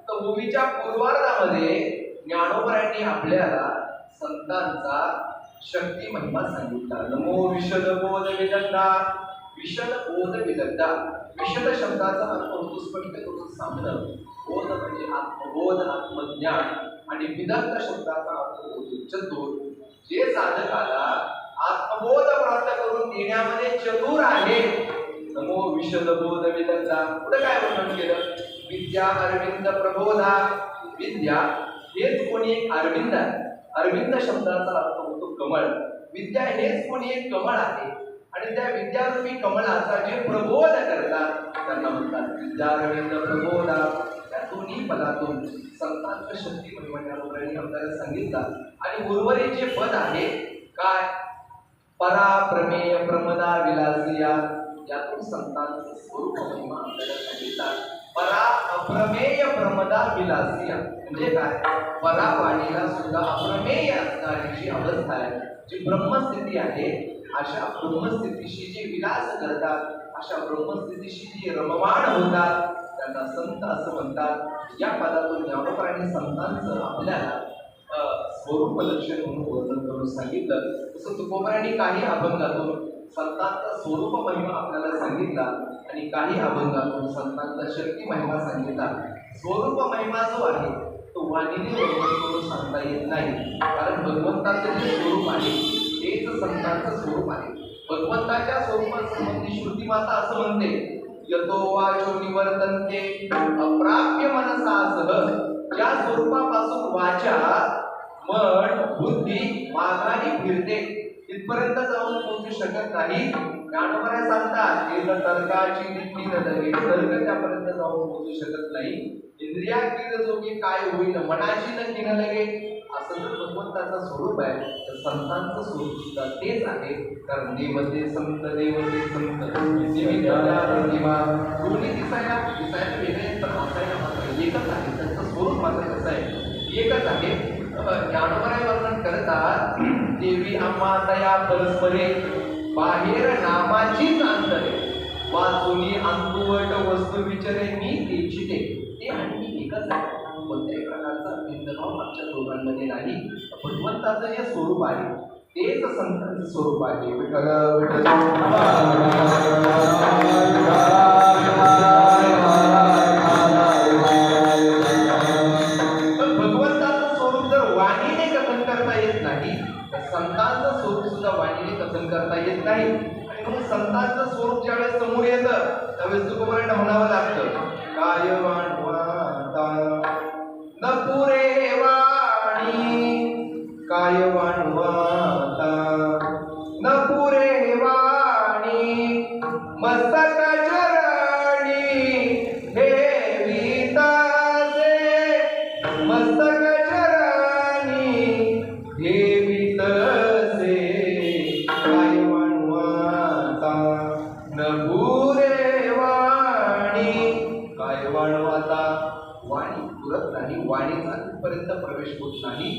Speaker 1: तर ओवीच्या पूर्वार्धामध्ये ज्ञानोबारांनी आपल्याला संतांचा शक्ती महिमा सांगितला. नमो विशद बोध विदग्धा. विशद बोध विदग्धा, विशद शब्दाचा अर्थ होतो स्पष्ट करून सांगणं. बोध म्हणजे आत्मबोध, आत्मज्ञान, आणि विदग्ध शब्दाचा अर्थ होतो चतुर. जे साधकाला आत्मबोध प्राप्त करून देण्यामध्ये चतुर आहे. नमो विशद बोध विदग्धा. पुढे काय वर्णन केलं? विद्या अरविंद प्रबोधा. विद्या हेच कोणी एक अरविंद आहे. अरविंद शब्दाचा अर्थ होतो कमळ. विद्या हेच कोणी एक कमळ आहे, आणि त्या विद्यारूपी कमळाचा जे प्रबोध करतात त्यांना म्हणतात विद्या अरविंद प्रबोधा. त्या दोन्ही पदातून संतांचं शक्ती महिमा ज्ञानोबारांनी आपल्याला सांगितला. आणि उर्वरित जे पद आहे काय? परा प्रमेय प्रमदा विलासिया. यातून संतांचं स्वरूप महिमा आपल्याला सांगितला. परा अप्रमेय प्रमदा विलासिया म्हणजे काय? परावाणीला सुद्धा अप्रमेय असणारी जी अवस्था आहे, जी ब्रह्मस्थिती आहे, अशा ब्रह्मस्थितीशी जे विलास करतात, अशा ब्रह्मस्थितीशी जे रममाण होतात त्यांना संत असं म्हणतात. या पदातून ज्ञानोबारांनी संतांचं आपल्याला स्वरूप लक्षण म्हणून वर्णन करून सांगितलं. तसं तुकोबारांनी काही अभंगातून संतांचा स्वरूप महिमा आपल्याला सांगितला आणि काही अभंगातून संतांचा शक्ती महिमा सांगितला. स्वरूप महिमा जो आहे तो वाणीने वर्णन करून सांगता येत नाही, कारण भगवंताचं जे स्वरूप आहे तेच संतांचं स्वरूप आहे. भगवंताच्या स्वरूपासंबंधी श्रुतिमाता असं म्हणते, यतो वाचो निवर्तन्ते अप्राप्य मनसासह. ज्या स्वरूपापासून वाचा मन बुद्धी माघारी फिरते तिथपर्यंत जाऊन पोहोचू शकत नाही. ज्ञानोबा सांगतात एक तर्काची दिट्टी न लगे. तर्क त्यापर्यंत जाऊन पोहोचू शकत नाही. इंद्रिया कीड जोगी काय होईल मनाची न किन लगे. असं जर भगवंताचं स्वरूप आहे तर संतांचं स्वरूप सुद्धा तेच आहे. कारण देवते संत देवते संत दोन्ही दिसायला वेगळे पण असायला मात्र एकच आहे. त्यांचं स्वरूप मात्र कसं आहे? एकच आहे. ज्ञानोबराय वर्णन करतात, देवी आम्हा दया परस्परे बाहेर नामाचीच अंतरे वाचुनी अंतुवट वस्तू विचारे मी तेची ते आणि एकच आहे. कोणत्याही प्रकारचा भेदभाव आमच्या दोघांमध्ये नाही. भगवंताचं जे स्वरूप आहे तेच संतांचं स्वरूप आहे. पण भगवंताचं स्वरूप जर वाणीने कथन करता येत नाही तर संतांचं स्वरूप सुद्धा वाणीने कथन करता येत नाही. आणि म्हणून संतांचं स्वरूप ज्यावेळेस समोर येतं त्यावेळेस तुकोबारांना म्हणावं लागतं, काय वाणवाता न पुरे वाणी, काय वाणवाता न पुरे वाणी, मस्तक चरणी ठेवितासे, मस्तक चरणी ठेवितसे, काय वाणवाता न पुरे वाणी. काय वाणवाता वाणी पुरत नाही, वाणीचा तिथपर्यंत प्रवेश होत नाही.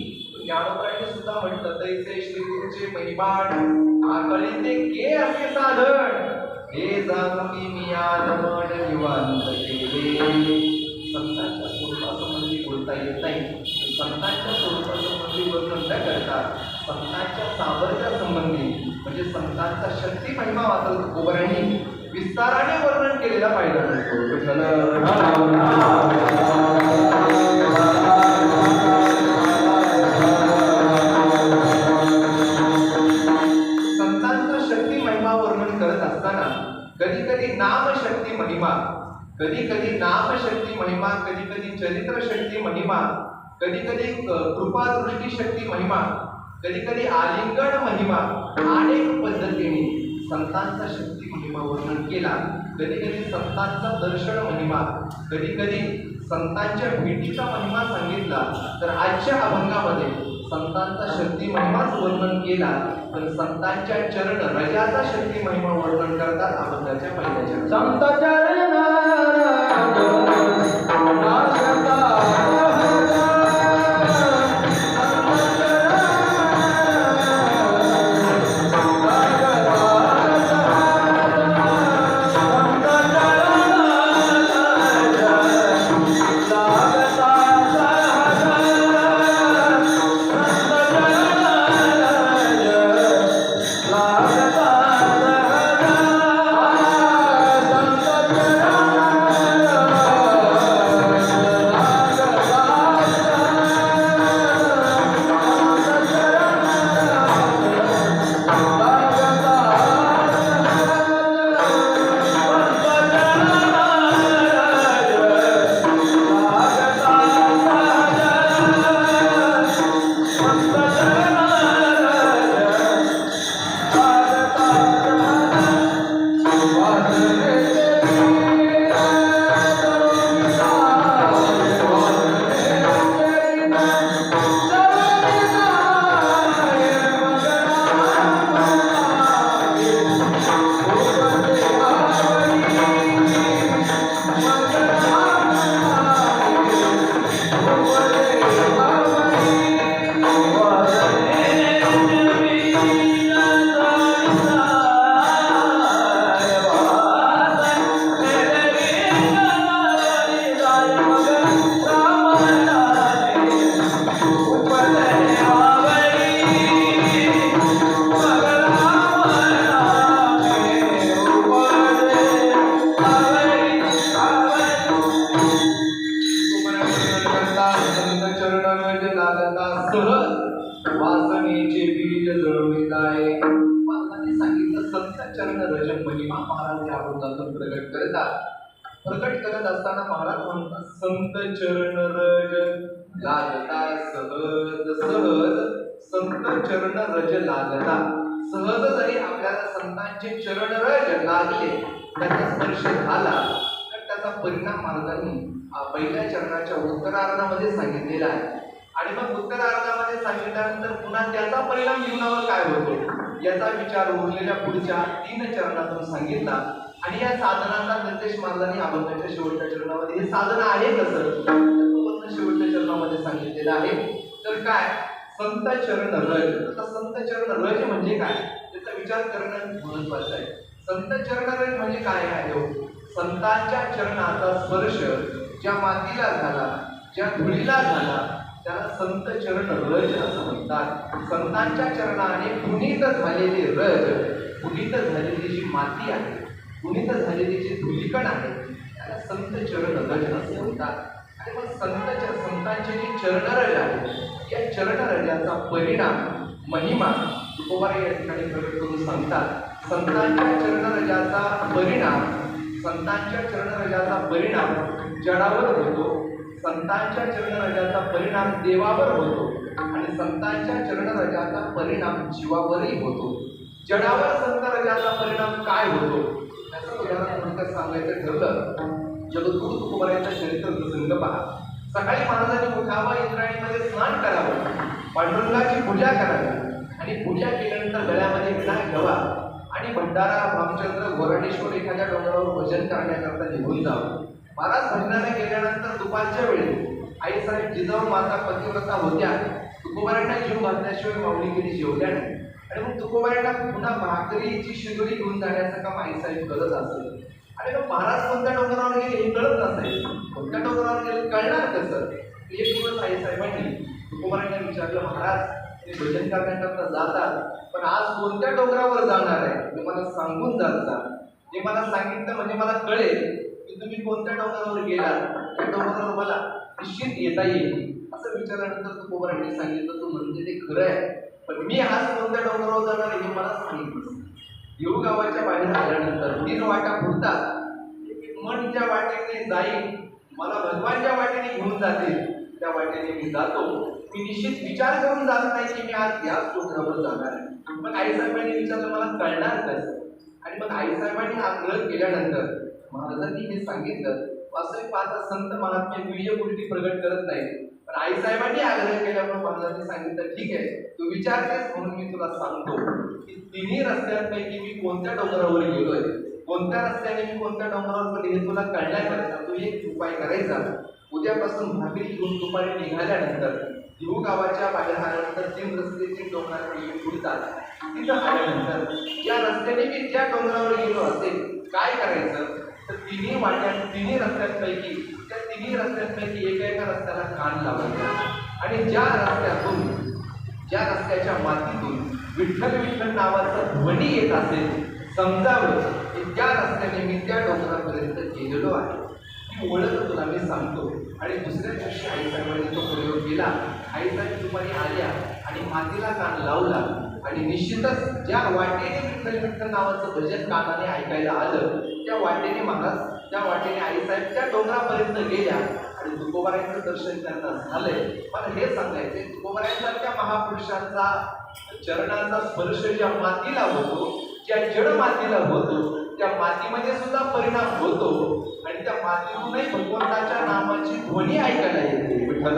Speaker 1: ज्ञानोबरांनी सुद्धा म्हटलं, तैसे श्री गुरुचे महिमान आकळीते के असे साधन, हे जाणून मी आदमड निवांत केले. संतांच्या स्वरूपासंबंधी बोलता येत नाही. संतांच्या स्वरूपासंबंधी वर्णन न करता संतांच्या सामर्थ्यासंबंधी म्हणजे संतांचा शक्ती महिमा मात्र तुकोबारांनी विस्ताराने वर्णन केलेला पाहिला जातो. संतांचा शक्ती महिमा वर्णन करत असताना कधी कधी नामशक्ती महिमा, कधी कधी नामशक्ती महिमा, कधी कधी चरित्र शक्ती महिमा, कधी कधी कृपादृष्टी शक्ती महिमा, कधी कधी आलिंगन महिमा, अनेक पद्धतीने संतांचा शक्ती महिमा वर्णन केला. कधी कधी संतांचा दर्शन महिमा, कधी कधी संतांच्या भेटीचा महिमा सांगितला. तर आजच्या अभंगामध्ये संतांचा शक्ती महिमाच वर्णन केला, तर संतांच्या चरण रजाचा शक्ती महिमा वर्णन करतात अभंगाच्या पहिल्याच्या. संत चरण वासनेचे बीज जळविलाय. महाराजांनी सांगितलं संत चरण रजन महिमा महाराज या अभंगातून प्रकट करत असताना महाराज म्हणतात, संत चरण रज लागता सहज सहज, संत चरण रज लागता सहज. जरी आपल्याला संतांचे चरण रज लागले, त्याचा स्पर्श झाला तर त्याचा परिणाम महाराजांनी पहिल्या चरणाच्या उत्तरार्धामध्ये सांगितलेला आहे. आणि मग उत्तरार्धामध्ये सांगितल्यानंतर पुन्हा त्याचा परिणाम जीवनावर काय होतो याचा विचार उरलेल्या पुढच्या 3 चरणातून सांगितला. आणि या साधनाचा निर्देश महाराजांनी अभंगाच्या शेवटच्या चरणामध्ये हे साधन आहे कसं शेवटच्या चरणामध्ये सांगितलेलं आहे. तर काय संत चरण रज, आता संत चरण रज म्हणजे काय त्याचा विचार करणं महत्वाचं आहे. संत चरण रज म्हणजे काय आहे? संतांच्या चरणाचा स्पर्श ज्या मातीला झाला ज्या धुळीला झाला त्याला संत चरण रज असं म्हणतात. संतांच्या चरणाने पुनीत झालेले रज, पुनीत झालेली जी माती आहे, पुनीत झालेली जी धुलीकण आहे, त्याला संत चरण रज असं म्हणतात. आणि मग संतांचे जे चरणरज आहे, या चरणरजाचा परिणाम महिमा तुकोबाराय या ठिकाणी प्रकट करून सांगतात. संतांच्या चरणरजाचा परिणाम जडावर होतो, संतांच्या चरणरजाचा परिणाम देवावर होतो आणि संतांच्या चरणरजाचा परिणाम जीवावरही होतो. जडावर संत रजाचा परिणाम काय होतो याचं उदाहरण थोडक्यात सांगायचं ठरलं, जगद्गुरु तुकोबारायांचा चरित्र प्रसंग पहा. सकाळी महाराजांनी उठावं, इंद्रायणीमध्ये स्नान करावं, पांडुरंगाची पूजा करावी आणि पूजा केल्यानंतर गळ्यामध्ये विडा घ्यावा आणि भंडारा भामचंद्र गोराडेश्वर एखाद्या डोंगरावर भजन करण्याकरता निघून जावं. महाराज भजनाला गेल्यानंतर दुपारच्या वेळी आईसाहेब जिजाऊ माता पतिव्रता होत्या, तुकोबारायांना जीव घातल्याशिवाय माऊलीगिरी जेवल्या नाही. आणि मग तुकोबारायांना पुन्हा भाकरीची शिदोरी घेऊन जाण्याचं काम आईसाहेब करत असेल. आणि मग महाराज कोणत्या डोंगरावर गेले हे कळत नसेल, कोणत्या डोंगरावर गेले कळणार कसं. एक दिवस आईसाहेबांनी तुकोबारायांना विचारलं, महाराज ते भजन करण्याकरता जातात, पण आज कोणत्या डोंगरावर जाणार आहे ते मला सांगून जातात. ते मला सांगितलं म्हणजे मला कळेल की तुम्ही कोणत्या डोंगरावर गेलात, त्या डोंगरावर मला निश्चित येता येईल. असं विचारल्यानंतर तुकोबारायांनी सांगितलं, तू म्हणजे ते खरं आहे, पण मी आज कोणत्या डोंगरावर जाणार हे मला सांगितलं. देऊळ गावाच्या बाहेर आल्यानंतर 3 वाटा फुटतात. मन ज्या वाटेने जाईल, मला भगवान ज्या वाटेने घेऊन जातील त्या वाटेने मी जातो. मी निश्चित विचार करून जात नाही की मी आज याच डोंगरावर जाणार आहे. मग आईसाहेबांनी विचारलं, मला कळणार कसं. आणि मग आईसाहेबांनी आग्रह केल्यानंतर महाराजांनी हे सांगितलं. वास्तविक पाहता संत महात्मे वीर्य गोष्टी प्रगट करत नाही, पण आईसाहेबांनी आग्रह केल्यामुळे महाराजांनी सांगितलं, ठीक आहे तू विचारतेस म्हणून मी तुला सांगतो की तिन्ही रस्त्यांपैकी मी कोणत्या डोंगरावर गेलोय, कोणत्या रस्त्याने मी कोणत्या डोंगरावर गेले हे तुला कळण्याकरता तू एक उपाय करायचा. उद्यापासून भाकरी घेऊन दुपारी निघाल्यानंतर देऊळ गावाच्या बाहेर आल्यानंतर 3 रस्ते 3 डोंगराकडे फुटतात. तिथं आल्यानंतर या रस्त्याने मी त्या डोंगरावर गेलो असेल, काय करायचं तर तिन्ही रस्त्यांपैकी त्या तिन्ही रस्त्यांपैकी एका रस्त्याला कान लावायचा आणि ज्या रस्त्याच्या मातीतून विठ्ठल विठ्ठल नावाचा ध्वनी येत असेल समजावं की त्या रस्त्याने मी त्या डोंगरापर्यंत गेलेलो आहे. ती ओळख तुला मी सांगतो. आणि दुसऱ्या दिवशी आईसाहेबांनी तो प्रयोग केला. आईसाहेब दुपारी आल्या आणि मातीला कान लावला आणि निश्चितच ज्या वाटेने विठ्ठल विठ्ठल नावाचं भजन कानाने ऐकायला आलं त्या वाटेने आईसाहेब त्या डोंगरापर्यंत गेल्या आणि तुकोबारायांचं दर्शन त्यांना झालंय. मला हे सांगायचंय, तुकोबारायांसारख्या महापुरुषांचा चरणाचा स्पर्श ज्या मातीला होतो, ज्या जड मातीला होतो, त्या मातीमध्ये सुद्धा परिणाम होतो आणि त्या मातीतूनही भगवंताच्या नामाची ध्वनी ऐकायला येते. विठ्ठल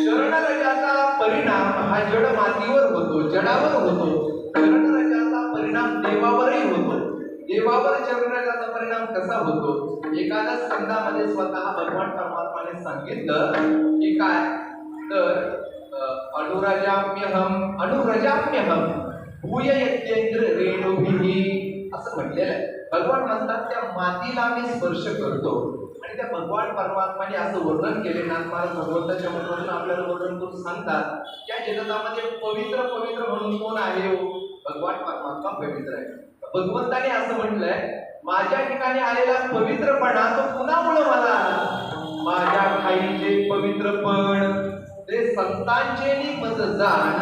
Speaker 1: चरणरजाचा परिणाम हा जड मातीवर होतो, जडावर होतो. चरणरजाचा परिणाम देवावरही होतो. देवावर चरणरजाचा परिणाम कसा होतो? एखाद्या स्कंदामध्ये स्वतः भगवान परमात्माने सांगितलं की काय तर अनुरजाम्यहम भूय यत्येंद्र रेणुभिः असं म्हटलेलं आहे. भगवान म्हणतात त्या मातीला मी स्पर्श करतो आणि त्या भगवान परमात्माने असं वर्णन केले. नाथमार्ग भगवंताच्या मुखातून आपल्याला वर्णन करून सांगतात त्या जगतामध्ये पवित्र पवित्र म्हणून कोण आहे? भगवान परमात्मा पवित्र आहे. भगवंताने असं म्हटलंय, माझ्या ठिकाणी आलेला पवित्रपणा तो कुणामुळे मला आला? माझ्या ठाईचे पवित्रपण ते संतांचे मज जाण,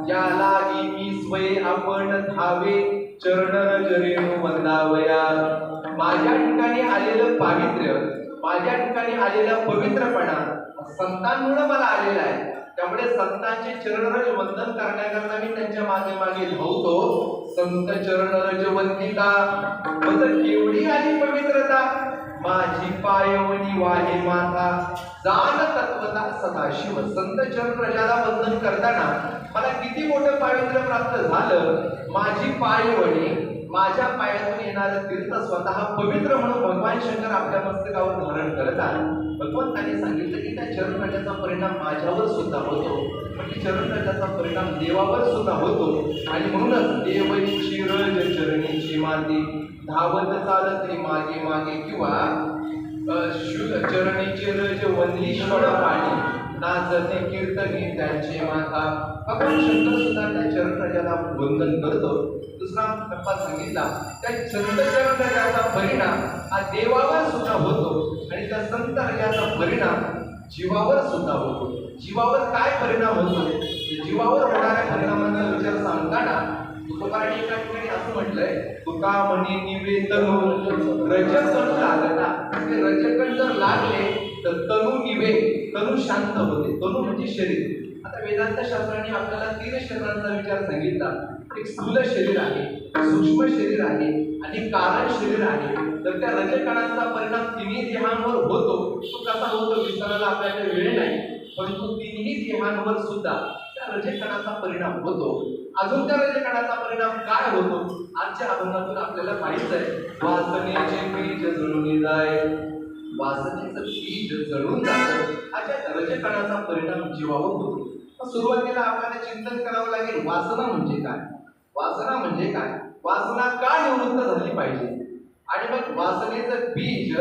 Speaker 1: ज्याला मी स्वय आपण धावे चरण रेणू वंदावया. माझ्या ठिकाणी आलेलं पावित्र्य, माझ्या ठिकाणी आलेला पवित्रपणा संतांमुळे मला आलेला आहे. त्यामुळे संतांचे चरणरज वंदन करण्याकरता मी त्यांच्या मागे मागे धावतो. संत चरणरज वंदिता मज केवढी आली पवित्रता, माझी पायवनी वाहे माता जाण तत्वता सदाशिव. संत चरणरजाला वंदन करताना मला किती मोठं पावित्र्य प्राप्त झालं. माझी पायवणी, माझ्या पायातून येणारं तीर्थ स्वतः पवित्र म्हणून भगवान शंकर आपल्या मस्तकावर धारण करतात. भगवंताने सांगितलं की त्या चरणरजाचा परिणाम माझ्यावर सुद्धा होतो, म्हणजे चरणरजाचा परिणाम देवावर सुद्धा होतो. आणि म्हणूनच देवची रज चरणीची जशी माती धावत चालत मागे मागे किंवा चरणीचे रज वंदीश्वर पाणी नाचते कीर्तनी त्यांचे माथा. भगवान शंकर सुद्धा त्या चरण रजाला वंदन करतो. दुसरा टप्पा सांगितला त्या संत चरण रजाचा परिणाम हा देवावर सुद्धा होतो आणि त्या संत रजाचा परिणाम जीवावर सुद्धा होतो. जीवावर काय परिणाम होतो? जीवावर होणाऱ्या परिणामांचा विचार सांगताना तुकोबाराने एका ठिकाणी असं म्हटलंय, तुका म्हणे निवेदन रजकण लागता. ते रजकण जर लागले तर तनु निवे, तनु शांत होते. तनु म्हणजे शरीर. आता वेदांत शास्त्राने आपल्याला 3 शरीरांचा विचार सांगितला. एक स्थूल शरीर आहे, सूक्ष्म शरीर आहे आणि कारण शरीर आहे. तर त्या रजकणांचा परिणाम तिन्ही देहांवर होतो. तो कसा होतो विचारायला आपल्याला वेळ नाही, परंतु तिन्ही देहांवर सुद्धा त्या रजकणाचा परिणाम होतो. अजून त्या रजकणाचा परिणाम काय होतो आजच्या अभंगातून आपल्याला माहित आहे. वासनेचे बीज जळून जाय, वासनेचं बीज जळून जातं. अशा रजकणाचा परिणाम जीवावर होतो. सुरुवातीला आपल्याला चिंतन करावं लागेल, वासना म्हणजे काय? वासना म्हणजे काय? वासना का निवृत्त झाली पाहिजे? आणि मग वासनेचं बीज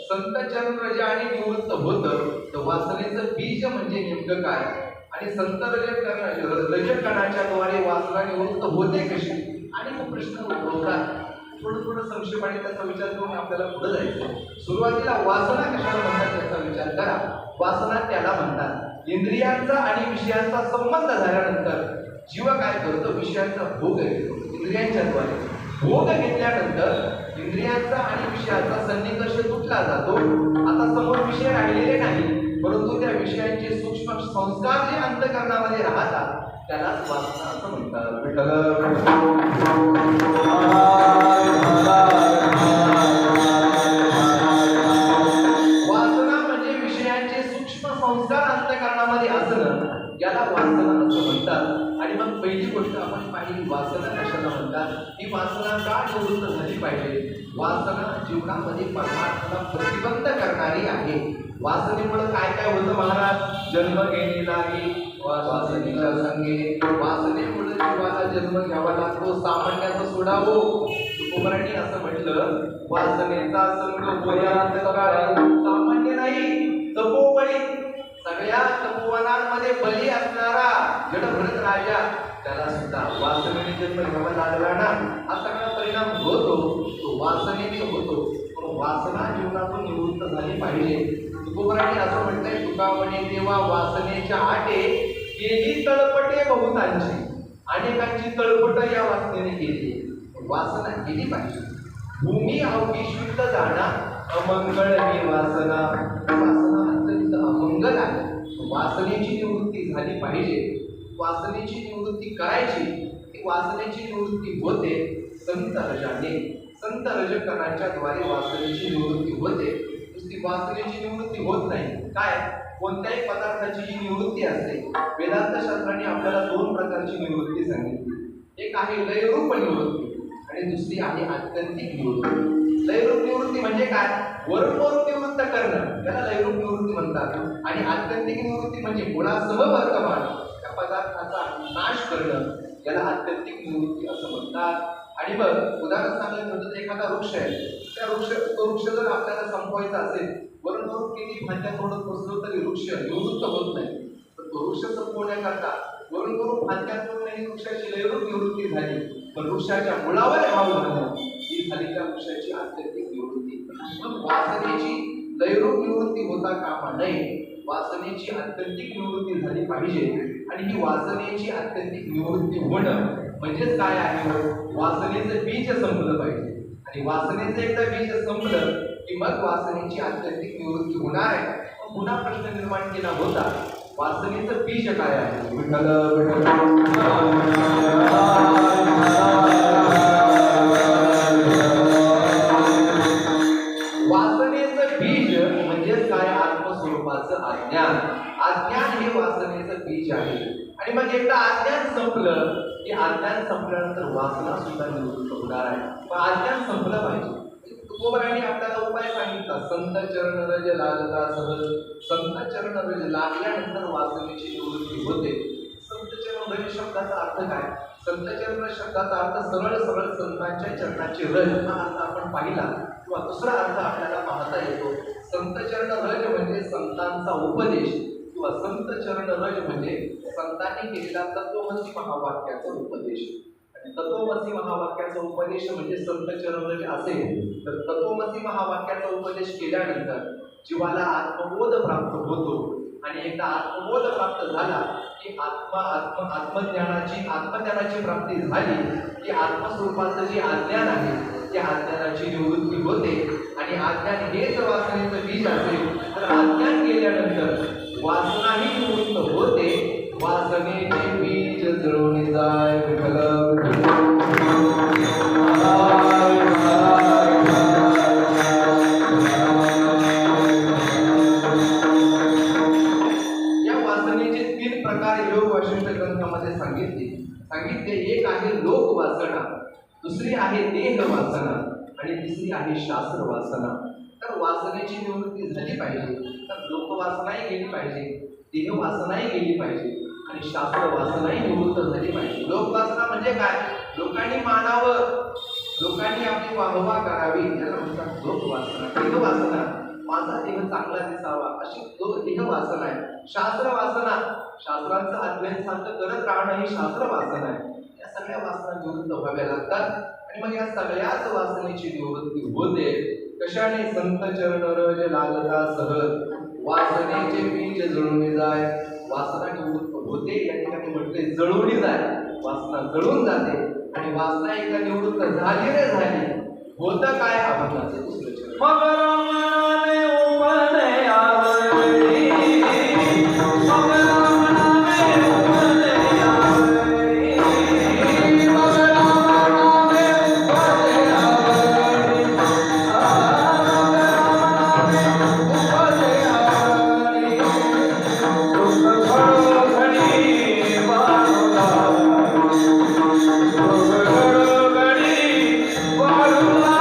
Speaker 1: संत चरण रज आणि निवृत्त होतं. तर वासनेचं बीज म्हणजे नेमकं काय? आणि संत रजकणाच्या द्वारे वासना निवृत्त होते कशी? आणि तो प्रश्न उद्भवतात. थोडं संक्षेपाने त्याचा विचार करून आपल्याला पुढे जायचं. सुरुवातीला वासना कशाला म्हणतात याचा विचार करा. वासना त्याला म्हणतात इंद्रियांचा आणि विषयांचा संबंध झाल्यानंतर जीव काय करतो? विषयांचा भोग घेतो इंद्रियांच्या द्वारे. भोग घेतल्यानंतर इंद्रियांचा आणि विषयाचा सन्निकर्ष तुटला जातो. आता समोर विषय राहिलेले नाही, परंतु त्या विषयांचे सूक्ष्म संस्कार जे अंतःकरणामध्ये राहतात त्यालाच वासना असं म्हणतात. वासना म्हणजे विषयांचे सूक्ष्म संस्कार अंतःकरणामध्ये असणं, याला वासना असं म्हणतात. आणि मग पहिली गोष्ट आपण पाहिली, वासना कशाला म्हणतात? ही वासना का निवृत्त झाली पाहिजे? वासना जीवनामध्ये परमार्थाला प्रतिबंध करणारी आहे. वासनेमुळे काय काय होतं महाराज? जन्म घेणे लागे वासनेच्या संगे. वासनेमुळे जीवाला जन्म घ्यावा लागतो. सामान्याचं सोडावं. तुकोबारांनी असं म्हटलं, वासनेचा संग होयात काळी. सामान्य नाही, तपोबळी. सगळ्या तपोवनांमध्ये बली असणारा जडभरत राजा, त्याला सुद्धा वासनेने जन्म घ्यावा लागला ना. हा सगळा परिणाम होतो तो वासनेने होतो. पण वासना जीवनातून निवृत्त झाली पाहिजे. तुकोबारांनी असं म्हटलंय, तुका म्हणे देवा वासनेच्या आटे केली तळपटे बहुतांची. अनेकांची तळपट या वासनेने केली. वासना केली पाहिजे. भूमी अवघी शुद्ध जाणा अमंगळ ही वासना. वासना अत्यंत अमंगल आहे. वासनेची निवृत्ती झाली पाहिजे. वासनेची निवृत्ती करायची. ती वासनेची निवृत्ती होते संत रजाने. संत रजकणाच्या द्वारे वासनेची निवृत्ती होते. नुसती वासनेची निवृत्ती होत नाही. काय? कोणत्याही पदार्थाची जी निवृत्ती असते, वेदांत शास्त्राने आपल्याला 2 प्रकारची निवृत्ती सांगितली. एक आहे लयरूप निवृत्ती आणि दुसरी आहे आत्यंतिक निवृत्ती. लयरूप निवृत्ती म्हणजे काय? वरून निवृत्त करणं, त्याला लयरूप निवृत्ती म्हणतात. आणि आत्यंतिक निवृत्ती म्हणजे मुळासह वर्तमान त्या पदार्थाचा नाश करणं, याला आत्यंतिक निवृत्ती असं म्हणतात. आणि मग उदाहरण सांगायचं म्हटलं तर एखादा वृक्ष आहे, तो वृक्ष जर आपल्याला संपवायचा असेल, वरून किती फांद्या तोडत बसलो तरी वृक्ष निवृत्त होत नाही. तर तो वृक्ष संपवण्याकरता वरून फांद्या तोडण्याची वृक्षाची लयरूप निवृत्ती झाली. पण वृक्षाच्या मुळावर घाव घालणं ही झाली त्या वृक्षाची आत्यंतिक निवृत्ती. मग वासनेची लयरूप निवृत्ती होता कामा नये. वासनेची आत्यंतिक निवृत्ती झाली पाहिजे. आणि ही वासनेची आत्यंतिक निवृत्ती होणं म्हणजेच काय आहे? वासनेचं बीज संपलं पाहिजे. आणि वासनेचं एकदा बीज संपलं की मग वासनेची आत्यंतिक निवृत्ती होणार आहे. मग पुन्हा प्रश्न निर्माण केला होता, वासनेचं बीज काय आहे? वासनेचं बीज म्हणजेच काय? आत्मस्वरूपाचं अज्ञान. अज्ञान हे वासनेचं बीज आहे. आणि मग एकदा अज्ञान संपलं की अज्ञान संपल्यानंतर वासना सुद्धा निवृत्त होणार आहे. पण अज्ञान संपलं पाहिजे. तुकोबारांनी आपल्याला उपाय सांगितला, संत चरण रज लागता सहज. संत चरण रज लागल्यानंतर वासनेची निवृत्ती होते. संत चरण रज शब्दाचा अर्थ काय? संतचरण शब्दाचा अर्थ सरळ सरळ संतांच्या चरणाची रज हा अर्थ आपण पाहिला, किंवा दुसरा अर्थ आपल्याला पाहता येतो. संतचरण रज म्हणजे संतांचा उपदेश, किंवा संतचरण रज म्हणजे संतांनी केलेला तत्वमसी महावाक्याचा उपदेश. आणि तत्वमसी महावाक्याचा उपदेश म्हणजे संतचरण रज असेल तर तत्वमसी महावाक्याचा उपदेश केल्यानंतर जीवाला आत्मबोध प्राप्त होतो. आणि एकदा आत्मबोध प्राप्त झाला की आत्मज्ञानाची प्राप्ती झाली की आत्मस्वरूपाचं जे अज्ञान आहे त्या अज्ञानाची निवृत्ती होते. आणि अज्ञान हेच वासनेचं बीज असेल तर अज्ञान गेल्यानंतर वासनाही निवृत्त होते. वासनेचे बीज जळून जाय विठ्ठल सांगितले. एक आहे लोक वासना, दुसरी आहे देह वासना आणि तिसरी आहे शास्त्र वासना. तर वासनेची निवृत्ती झाली पाहिजे तर लोकवासनाही गेली पाहिजे, देह वासनाही गेली पाहिजे आणि शास्त्र वासनाही निवृत्त झाली पाहिजे. लोकवासना म्हणजे काय? लोकांनी मानावं, लोकांनी आपली वाहवा करावी, त्याला म्हणतात लोकवासना. देह वासना, माझा देह चांगला दिसावा अशी देह वासना आहे. शास्त्र वासना, शास्त्रांचं अध्ययन सारखं करत राहणं ही शास्त्र वासना आहे. या सगळ्या वासना निवृत्त व्हाव्या लागतात आणि मग या सगळ्याच वासनेची निवृत्ती होते. कशाने? संत चरण रज लागता सहज वासनेचे बीज जळून जाय. वासना निवृत्त होते, या ठिकाणी म्हटले जळून जाय. वासना जळून जाते आणि वासना एकदा निवृत्त झाली रे झाली, होतं काय? अभंगाचे दुसरं चरण. मग रामनामे उपदे आवडी, मग रामनामे उपदे आवडी, मग रामनामे उपदे आवडी, मग रामनामे उपदे आवडी. दुःख घडोघडी वाळू लावी, दुःख घडोघडी वाळू लावी.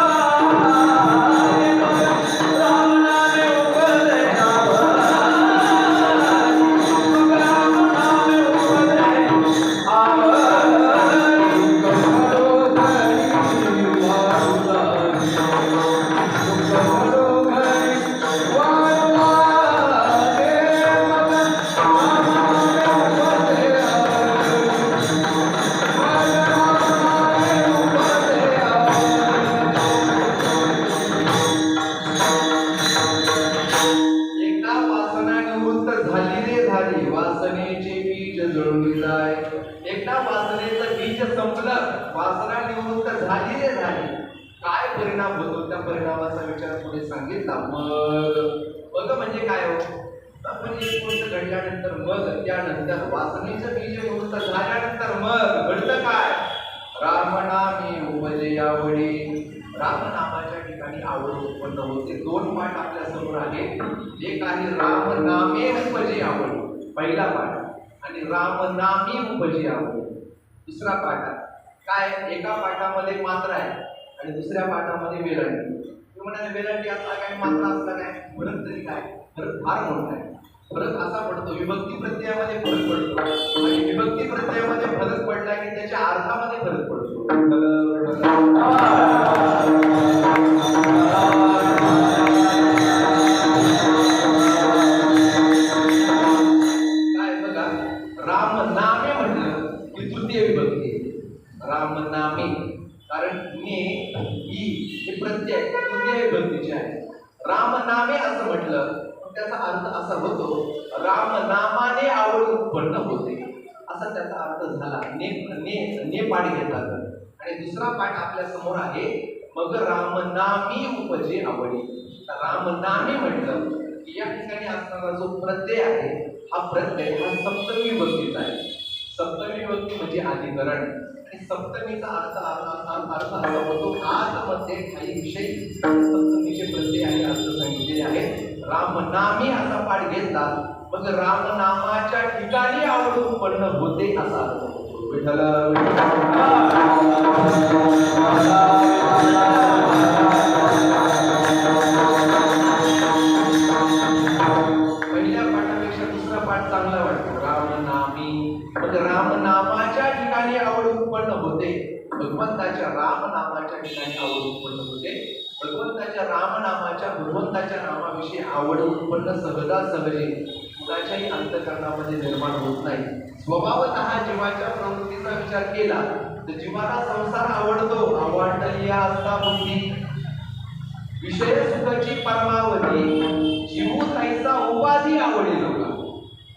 Speaker 1: वासनेचे बीज जळून जाय. एकदा वासनेचं बीज संपलं, वासना निवृत्त झाली रे झाली, काय परिणाम होतो त्या परिणामाचा विचार पुढे सांगितला. मग म्हणजे काय हो? आपण एक गोष्ट घडल्यानंतर मग त्यानंतर वासनेचं बीज निवृत्त झाल्यानंतर मग घडतं काय? रामनामी उपजे आवडी. रामनामाच्या ठिकाणी आवड उत्पन्न होते. दोन पाठ आपल्या समोर आहेत. एक आहे रामनामे उपजे आवडी, पहिला पाठ, आणि रामनामी उपजे आवडी दुसरा पाठ. काय? एका पाठामध्ये मात्रा आहे आणि दुसऱ्या पाठामध्ये वेलांटी. तुम्ही म्हणाले वेलांटी असला काय, मात्रा असला काय? फरक तरी काय? फरक फार मोठा आहे. फरक असा पडतो, विभक्ती प्रत्ययामध्ये फरक पडतो आणि विभक्ती प्रत्ययामध्ये फरक पडला की त्याच्या अर्थामध्ये फरक पडतो. काय बघा, रामनामे म्हटलं की तृतीय विभक्ती रामनामे, कारण ने ही हे प्रत्यय तृतीय विभक्तीचे आहे. रामनामे असं म्हटलं त्याचा अर्थ असा होतो, रामनामाने आवड उत्पन्न होते, असा त्याचा अर्थ झाला. ने पाठ घेतला तर. आणि दुसरा पाठ आपल्या समोर आहे, मग रामनामी उपजे आवडी. रामनामी म्हटलं की या ठिकाणी असणारा जो प्रत्यय आहे हा प्रत्यय हा सप्तमी विभक्तीचा आहे. सप्तमी विभक्ती म्हणजे अधिकरण आणि सप्तमीचा अर्थ असा होतो आतमध्ये काही विषय. सप्तमीचे प्रत्यय आणि अर्थ सांगितलेले आहेत. रामनामी असा पाठ घेतला मग रामनामाच्या ठिकाणी आवड उत्पन्न होते असा अर्थ होतो. विठ्ठल पहिल्या पाठापेक्षा दुसरा पाठ चांगला वाटतो. रामनामी मग रामनामाच्या ठिकाणी आवड उत्पन्न भगवंताच्या रामनामाच्या ठिकाणी आवड उत्पन्न होते. भगवंताच्या नामाविषयी आवड उत्पन्न सहजासहजी कुणाच्याही अंतःकरणामध्ये निर्माण होत नाही. स्वभावतः जीवाच्या प्रवृत्तीचा विचार केला तर जीवाला संसार आवडतो. आवडलेल्या असता बुद्धी विषय सुखाची परमावधी जीव काहीचा उपाधी आवडेल.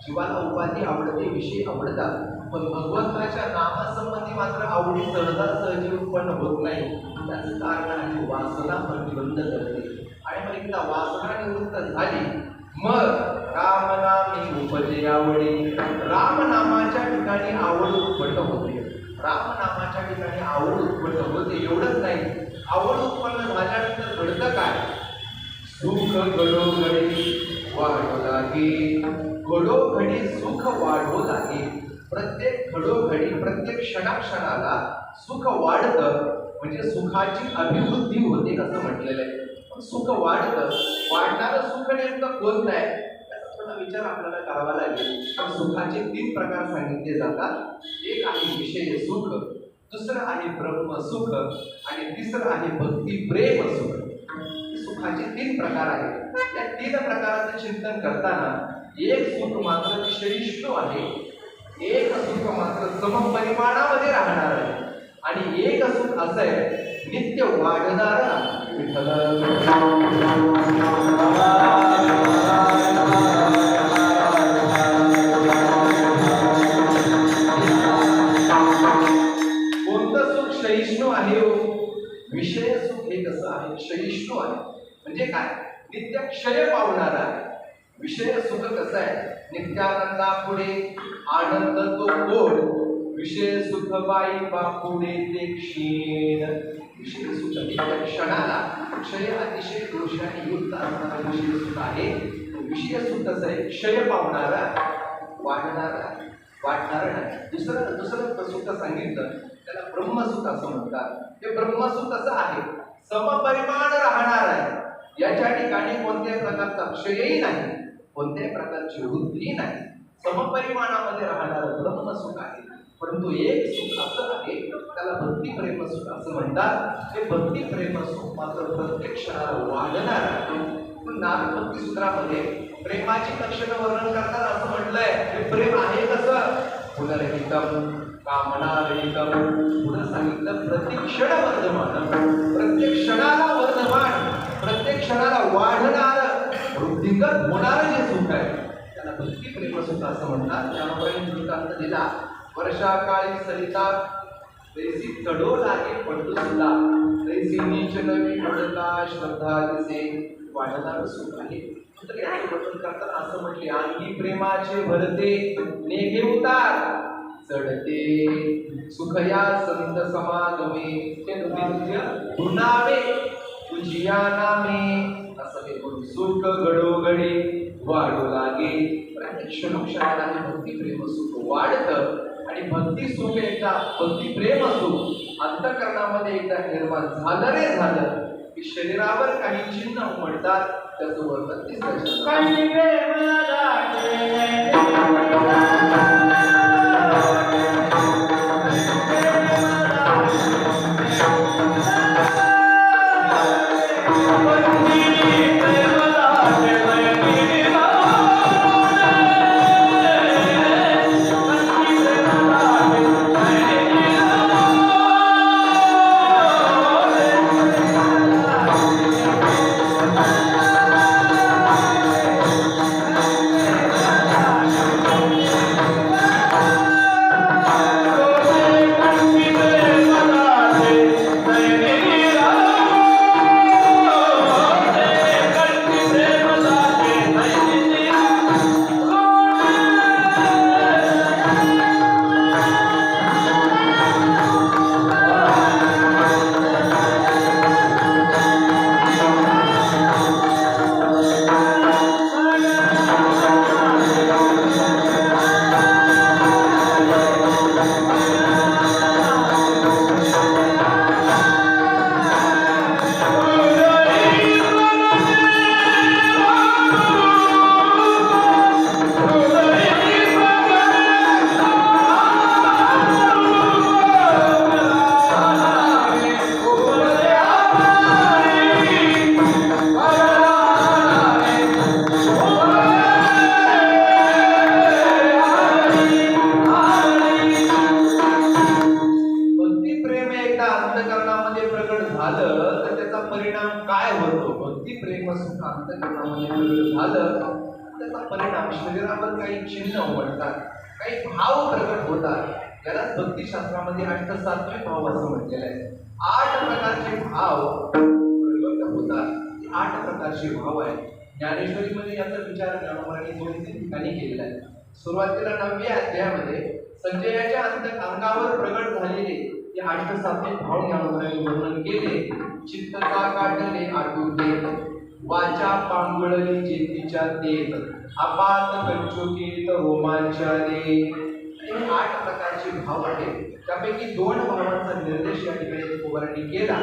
Speaker 1: जीवाला उपाधी आवडते, विषय आवडतात, पण भगवंताच्या नामासंबंधी मात्र आवडी सहजासहजी उत्पन्न होत नाही. त्याचं कारण आहे वासना प्रतिबंध करते. आणि मग एकदा वासना निवृत्त झाली मग रामनामी उपजे आवडी. रामनामाच्या ठिकाणी आवड उत्पन्न होते. रामनामाच्या ठिकाणी आवड उत्पन्न होते. एवढंच नाही, आवड उत्पन्न झाल्यानंतर घडतं काय? सुख घडोघडी वाढू लागे. घडोघडी सुख वाढू लागे. प्रत्येक घडोघडी प्रत्येक क्षणाक्षणाला सुख वाढतं, म्हणजे सुखाची अभिवृद्धी होते असं म्हटलेलं आहे. पण सुख वाढतं, वाढणारं सुख नेमकं कोणतं आहे त्याचा थोडा विचार आपल्याला करावा लागेल. पण सुखाचे 3 प्रकार सांगितले जातात. एक आहे विषय सुख, दुसरं आहे ब्रह्म सुख आणि तिसरं आहे भक्ती प्रेम सुख. सुखाचे 3 प्रकार आहेत. या 3 प्रकाराचं चिंतन करताना एक सुख मात्र क्षयिष्णू आहे, एक सुख मात्र समपरिमाणामध्ये राहणार आहे आणि एक सुख असं आहे नित्य वाढणार आहे. विठ्ठल कोणतं सुख क्षयिष्णू आहे? विषय सुख हे कसं आहे? क्षयिष्णू आहे. म्हणजे काय? नित्य क्षय पावणार आहे. विषय सुख कसं आहे? नित्यानंदा पुढे आनंद तो गोड. विषय सुख बाई बापुढे ते क्षीण. विषय सुख नित्य क्षणाला क्षय अतिशय दोषाने युक्त असणारा विषय सुख आहे. विषय सुख कसं आहे? क्षय पावणारा, वाढणारा, वाढणारं नाही. दुसरं सुख सांगितलं त्याला ब्रह्मसुख असं म्हणतात. ते ब्रह्मसुख कसं आहे? समपरिमाण राहणार आहे. याच्या ठिकाणी कोणत्याही प्रकारचा क्षयही नाही, कोणत्याही प्रकारची वृद्धी नाही. समपरिमाणामध्ये राहणारं ब्रह्मसुख आहे. परंतु एक सुख असं आहे त्याला भक्ती प्रेम सुख असं म्हणतात. हे भक्ती प्रेम सुख मात्र प्रत्येक क्षणाला वाढणार आहे. नारदभक्ती सूत्रामध्ये प्रेमाची लक्षणं वर्णन करताना असं म्हटलंय हे प्रेम आहे कसं? पुनर्हितम कामनारहितम. पुन्हा सांगितलं प्रतिक्षण वर्धमान. प्रत्येक क्षणाला वर्धमान, प्रत्येक क्षणाला वाढणार, वृद्धिंगत होणारं जे सुख आहे त्याला भक्ती प्रेम सुख असं म्हणतात. त्यामुळे दृष्टांत दिला वर्षा काळी सरिता तैसी चढो लागे पटू सुद्धा तैसी नीच नवी पडता श्रद्धा दिसे. वाढणारं सुख आहे. तर याचे वर्णन करताना असं म्हटले अंगी प्रेमाचे भरते नेघे उतार चढते सुखया संत समागमे ते नित्य गुणावे तुझिया नामे. असं हे गुण सुख घडोघडी वाढू लागे. प्रत्येक क्षणाला हे भक्ती प्रेम सुख वाढतं आणि भक्ती सुख एकदा भक्ती प्रेम सुख अंतःकरणामध्ये एकदा निर्माण झालं रे झालं की शरीरावर काही चिन्ह उमटतात. त्याचं वर्णन अंतःकरणामध्ये प्रकट झालं तर त्याचा परिणाम काय होतो? भक्ती प्रेम सुख अंतःकरणामध्ये प्रकट झालं त्याचा परिणाम शरीरावर काही चिन्ह उमटतात, काही भाव प्रकट होतात. यालाच भक्तिशास्त्रामध्ये अष्टसात्विक भाव असं म्हटलेलं आहे. 8 प्रकारचे भाव प्रकट होतात. 8 प्रकारचे भाव आहेत. ज्ञानेश्वरीमध्ये याचा विचार ज्ञानोबरांनी 2-3 ठिकाणी केलेला आहे. सुरुवातीला 9व्या अध्यायामध्ये संजयाच्या अंगावर प्रकट झालेले हे अष्टसात्विक भाव ज्ञानोबरांनी वर्णन केले. चित्त का काढले आटुके, वाचा पांगुळली जेतीच्या तेत, अपात कंचुकीत रोमांचाने. हे 8 प्रकारचे भाव आहेत. त्यापैकी 2 भावांचा निर्देश या ठिकाणी तुकोबारांनी केला.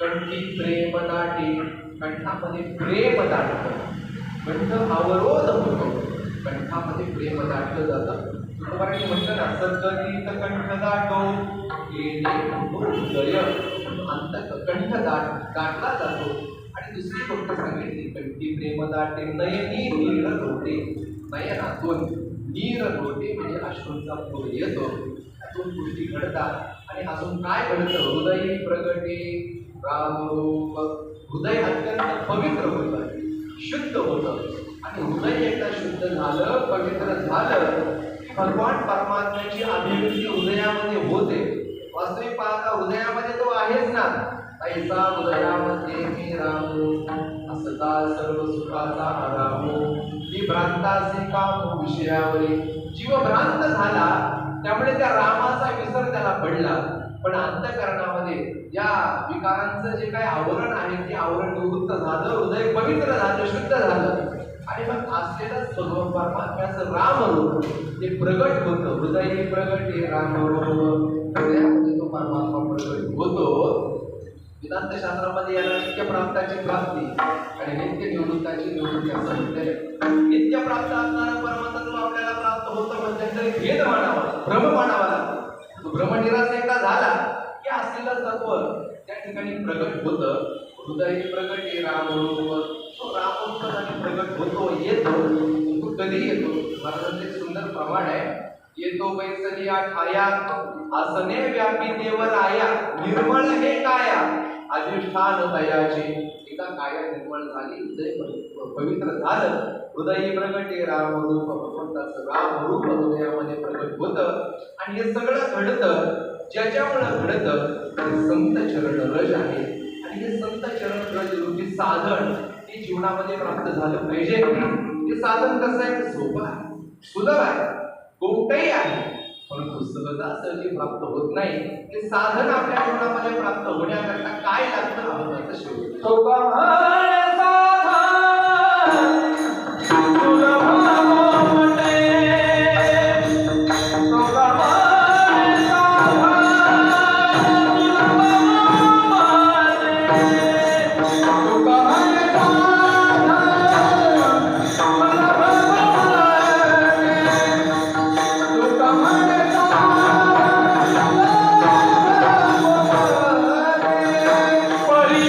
Speaker 1: कंठी प्रेम दाटे, कंठामध्ये प्रेम दाटतं, कंठ अवरोध होतो, कंठामध्ये प्रेम दाटलं जातं. तुकोबारांनी म्हटलं ना, सद्गतीत कंठ दाटो येणे हृदय, कंठ दाटला जातो. आणि दुसरी गोष्ट सांगितली, कंठी प्रेम दाटे नयनी नीर होते, नयनातून नीर होते म्हणजे अश्रूंचा पूर येतो. त्यातून गोष्टी घडतात. आणि अजून काय घडतं? हृदय प्रगटे रामरूप, हृदय अत्यंत पवित्र होतं, शुद्ध होतं. आणि हृदय एकदा शुद्ध झालं, पवित्र झालं की भगवान परमात्म्याची अभिव्यक्ती हृदयामध्ये होते. वास्तविक पाहता हृदयामध्ये तो आहेच ना. ऐसा हृदयामध्ये मी रामो, असता सर्व सुखाचा आरामो, मी भ्रांतासी कामो विषयावरी. जीव भ्रांत झाला त्यामुळे त्या रामाचा विसर त्याला पडला. पण अंतःकरणामध्ये या विकारांचं जे काही आवरण आहे ते आवरण निवृत्त झालं, हृदय पवित्र झालं, शुद्ध झालं. आणि मग असलेलंच भगवान परमात्म्याचं रामरूप ते प्रगट होतं. हृदय प्रगटे रामरूप, हृदयामध्ये तो परमात्मा प्रगट होतो. वेदांत शास्त्रामध्ये याला नित्य प्राप्ताची प्राप्ती आणि नित्य निवृत्ताची निवृत्ती असं म्हटलेलं आहे. नित्य प्राप्त असणारा परमतत्व आपल्याला प्राप्त होतं म्हणजे तरी भेद मानावा, भ्रम मानावा लागतो. तो भ्रम निराश एकदा झाला की असलेलं तत्व त्या ठिकाणी प्रगट होतं. हृदय प्रगटे रामरूप, तो रामरूपाने प्रगट होतो, येतो. तो कधी येतो? महाराजांचे सुंदर प्रमाण आहे. येतो बैसलिया ठाया, आसने व्यापी देवर आया, निर्मळ हे काया अधिष्ठान दयाचे. एका काया निर्मळ झाली, हृदय पवित्र झालं. हृदय प्रगटे रामरूप, भगवंताचं रामरूप हृदयामध्ये प्रगट होतं. आणि हे सगळं घडतं ज्याच्यामुळं घडतं ते संत चरण रज आहे. आणि हे संत चरण रज रूपी साधन ते जीवनामध्ये प्राप्त झालं पाहिजे. हे साधन कसं आहे? सोपं आहे, सुलभ आहे, कोणतंही आहे, परंतु सहजासहजी प्राप्त होत नाही. ते साधन आपल्या जीवनामध्ये प्राप्त होण्याकरता काय लागतं? अभंगाचं शेवट
Speaker 2: परी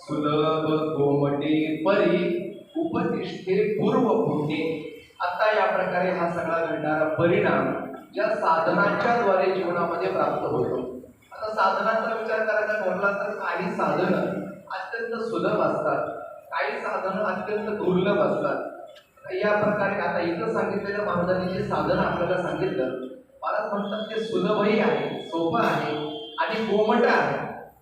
Speaker 1: सुलभ गोमटे परी उपतिष्ठे पूर्व पुण्ये. आता या प्रकारे हा सगळा घडणारा परिणाम ज्या साधनांच्या द्वारे जीवनामध्ये प्राप्त होतो. आता साधनांचा विचार करायचा ठरला तर काही साधन अत्यंत सुलभ असतात, काही साधन अत्यंत दुर्लभ असतात. या प्रकारे आता इथं सांगितलेलं महाराजांनी जे साधन आपल्याला सांगितलं, मला म्हणतात ते सुलभही आहे, सोपं आहे आणि गोमट आहे.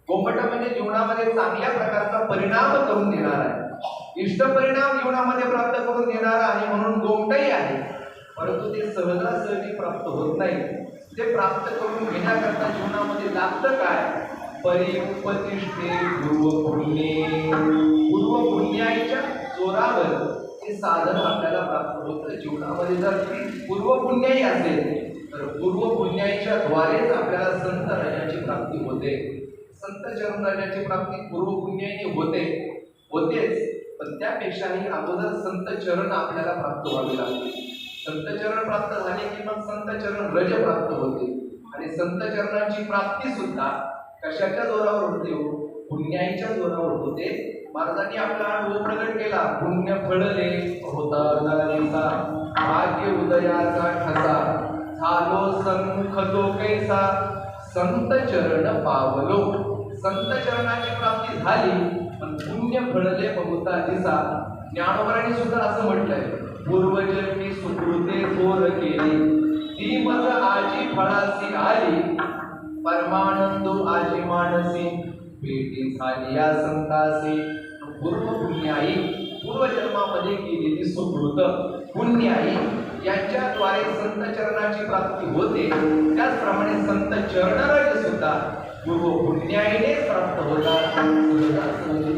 Speaker 1: गोमट म्हणजे जीवनामध्ये चांगल्या प्रकारचा परिणाम करून देणार आहे, इष्ट परिणाम जीवनामध्ये प्राप्त करून देणार आहे म्हणून गोमटही आहे. परंतु ते सहजासहजी प्राप्त होत नाही. ते प्राप्त करून घेण्याकरता जीवनामध्ये लागतं काय? परिउपतिष्ठे पूर्वपुण्ये. पूर्वपुण्याच्या जोरावर हे साधन आपल्याला प्राप्त होतं. जीवनामध्ये जर पूर्वपुण्याही असेल तर पूर्वपुण्याच्या द्वारेच आपल्याला संत राजाची प्राप्ती होते. संत चरण राजाची प्राप्ती पूर्वपुण्याने होतेच, पण त्यापेक्षाही अगोदर संत चरण आपल्याला प्राप्त व्हावे लागते. संत चरण प्राप्त झाले की मग संत चरण रज प्राप्त होते. आणि संत चरणांची प्राप्ती सुद्धा कशाच्या जोरावर होते? पुण्याच्या जोरावर होते. महाराजांनी आपला अनुभव प्रगट केला. पुण्य फळले होता नारीचा, भाग्य उदयाचा ठसा, झालो सन्मुख तो कैसा, संत चरण पावलो. संत चरणाची प्राप्ती झाली पण पुण्य फळले बहुता दिसा. ज्ञानोबरांनी सुद्धा असं म्हटलंय, पूर्वजन्मी सुकृते थोर केली, ती मज आजी फळासी आली, परमानंदो आजी मानसी, भेटी झाली या संतासी. पूर्व पुण्याई, पूर्वजन्मामध्ये केलेली सुकृत पुण्याई यांच्याद्वारे संत चरणाची प्राप्ती होते. त्याचप्रमाणे संत चरणराज सुद्धा पूर्व पुण्याईने प्राप्त होतात.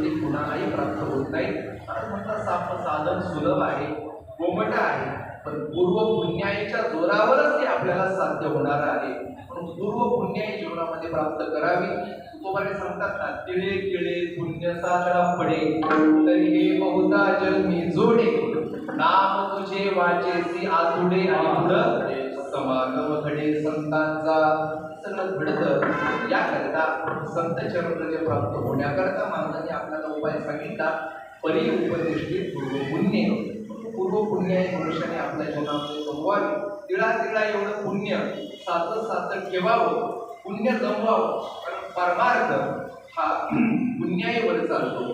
Speaker 1: ते कुणालाही प्राप्त होत नाही. म्हणतात साधन सुलभ आहे, गोमट आहे, पण पूर्व पुण्याईच्या जोरावरच ते आपल्याला साध्य होणार आहे. म्हणून पूर्व पुण्याई जीवनामध्ये प्राप्त करावी. तुकोबाने सांगतात ना, तिळे तिळे पुण्य साजरा पडे, तरी हे बहुता जन्मी जोडे, नाम तुझे वाचेसी आतुडे, आणि पुढे समागम घडे संतांचा. सगळं घडतं याकरता संत चरण प्राप्त होण्याकरता महाराजांनी आपल्याला उपाय सांगितला. परी उपदिष्टित पूर्व पुण्य. पूर्व पुण्य मनुष्याने आपल्या जीवनामध्ये जमवावे. तिळा तिळा एवढं पुण्य साचत ठेवावं, पुण्य जमवावं. कारण परमार्थ हा पुण्याईवर चालतो.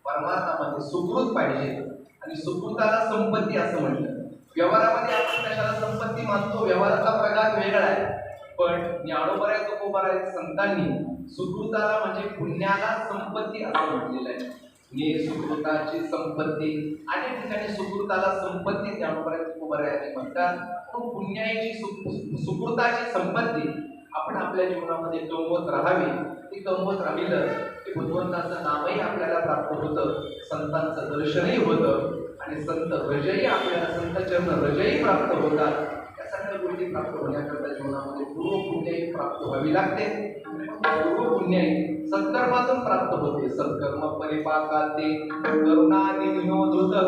Speaker 1: परमार्थामध्ये सुकृत पाहिजे आणि सुकृताला संपत्ती असं म्हणतात. व्यवहारामध्ये आपण कशाला संपत्ती मानतो? व्यवहाराचा प्रकार वेगळा आहे. पण ज्ञानोबराय तुकोबाराय संतांनी सुकृताला म्हणजे पुण्याला संपत्ती असं म्हटलेलं आहे. सुकृताची संपत्ती, अनेक ठिकाणी सुकृताला संपत्ती ज्ञानोबराय तुकोबाराय म्हणतात. पुण्याची सुकृताची संपत्ती आपण आपल्या जीवनामध्ये कमवत राहावी. ती कमवत राहिलं की भगवंताचं नामही आपल्याला प्राप्त होतं, संतांचं दर्शनही होतं आणि संत रजही आपल्याला, संत चरण रजही प्राप्त होतात. या सगळ्या सिद्धी प्राप्त होण्याकरता जीवनामध्ये पूर्व पुण्य प्राप्त व्हावी लागते. पूर्व पुण्य सत्कर्मातून प्राप्त होते. सत्कर्म परिपाकाते करुणा निविनोदुतः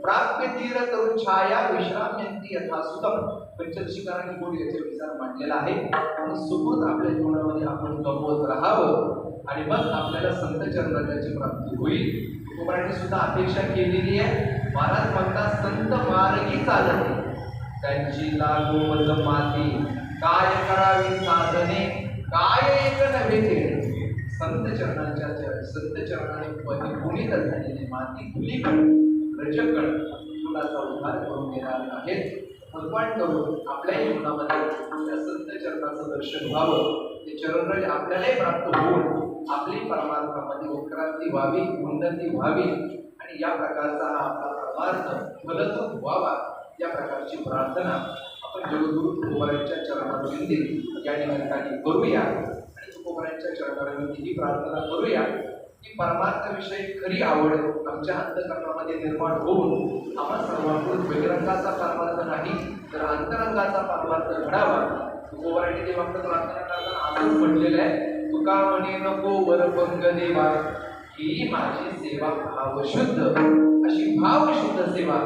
Speaker 1: प्राप्य तीर तरुण छाया विश्राम्यंती यथा सुतम. पंचदशीकारांनी बोल याच्या विचार मांडलेला आहे. आणि सुखद आपल्या जीवनामध्ये आपण गमवत राहावं आणि मग आपल्याला संत चरणाची प्राप्ती होईल. तुकोबांनी सुद्धा अपेक्षा केलेली आहे. महाराज म्हणतात संत मार्गी चालते त्यांची लागू मज माती काय करावी साधने काय एक नव्हे ते. संत चरणाने पुनीत झालेली माती धुलीकण रजकण फुलाचा उद्धार करून देणार आहेत. भगवान करून आपल्याही जीवनामध्ये त्या संत चरणाचं दर्शन व्हावं. ते चरण आपल्यालाही प्राप्त होऊन आपली परमार्थामध्ये उत्क्रांती व्हावी, उन्नती व्हावी आणि या प्रकारचा हा आपला परमार्थ फलत व्हावा या प्रकारची प्रार्थना आपण जगद्गुरु तुकोबारायांच्या चरणारविंदी या निमित्ताने करूया. आणि तुकोबारायांच्या चरणारविंदी ही प्रार्थना करूया की परमार्थाविषयी खरी आवड आमच्या अंतःकरणामध्ये निर्माण होऊन आम्हा सर्वांकडून बहिरंगाचा परमार्थ नाही तर अंतरंगाचा परमार्थ घडावा. तुकोबारायांनी ते फक्त प्रार्थना करताना असंच म्हटलेलं आहे, तुका म्हणे नको वरपंग देवा ही माझी सेवा भावशुद्ध. अशी भावशुद्ध सेवा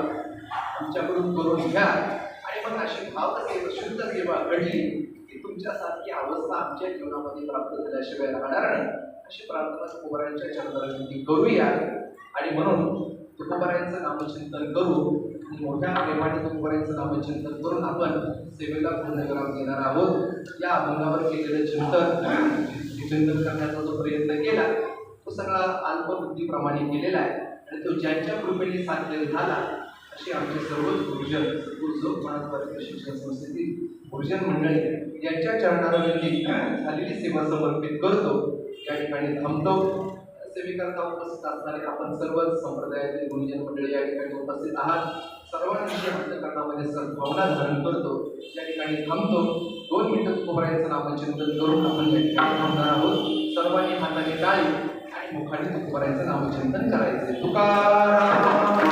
Speaker 1: तुमच्याकडून करून घ्या आणि मग अशी भावसेवा शुद्ध सेवा घडली की तुमच्यासारखी अवस्था आमच्या जीवनामध्ये प्राप्त झाल्याशिवाय राहणार नाही. अशी प्रार्थना तुकोबारायांच्या चरणारविंदी करूया. आणि म्हणून तुकोबारायांचं नामचिंतन करू आणि मोठ्या प्रेमाने तुकोबारायांचं नामचिंतन करून आपण सेवेला पूर्णविराम देणार आहोत. या अभंगावर केलेलं चिंतन करण्याचा जो प्रयत्न केला तो सगळा अल्पबुद्धीप्रमाणे केलेला आहे आणि तो ज्यांच्या कृपेने साधलेला झाला अशी आमचे सर्वच गुरुजन मराठवाडा शिक्षण संस्थेतील गुरुजन मंडळी यांच्या चरणारविंदी झालेली सेवा समर्पित करतो. या ठिकाणी थांबतो. सेवेकरता उपस्थित असणारे आपण सर्वच संप्रदायातील गुरुजन मंडळी या ठिकाणी उपस्थित आहात. सर्वांविषयी अंतःकरणामध्ये सद्भावना धारण करतो. या ठिकाणी थांबतो. 2 मिनिटं तुकोबारायांचं नामचिंतन करून आपण या ठिकाणी थांबणार आहोत. सर्वांनी हाताने टाळी आणि मुखाने तुकोबारायांचं नामचिंतन करायचे. तुकाराम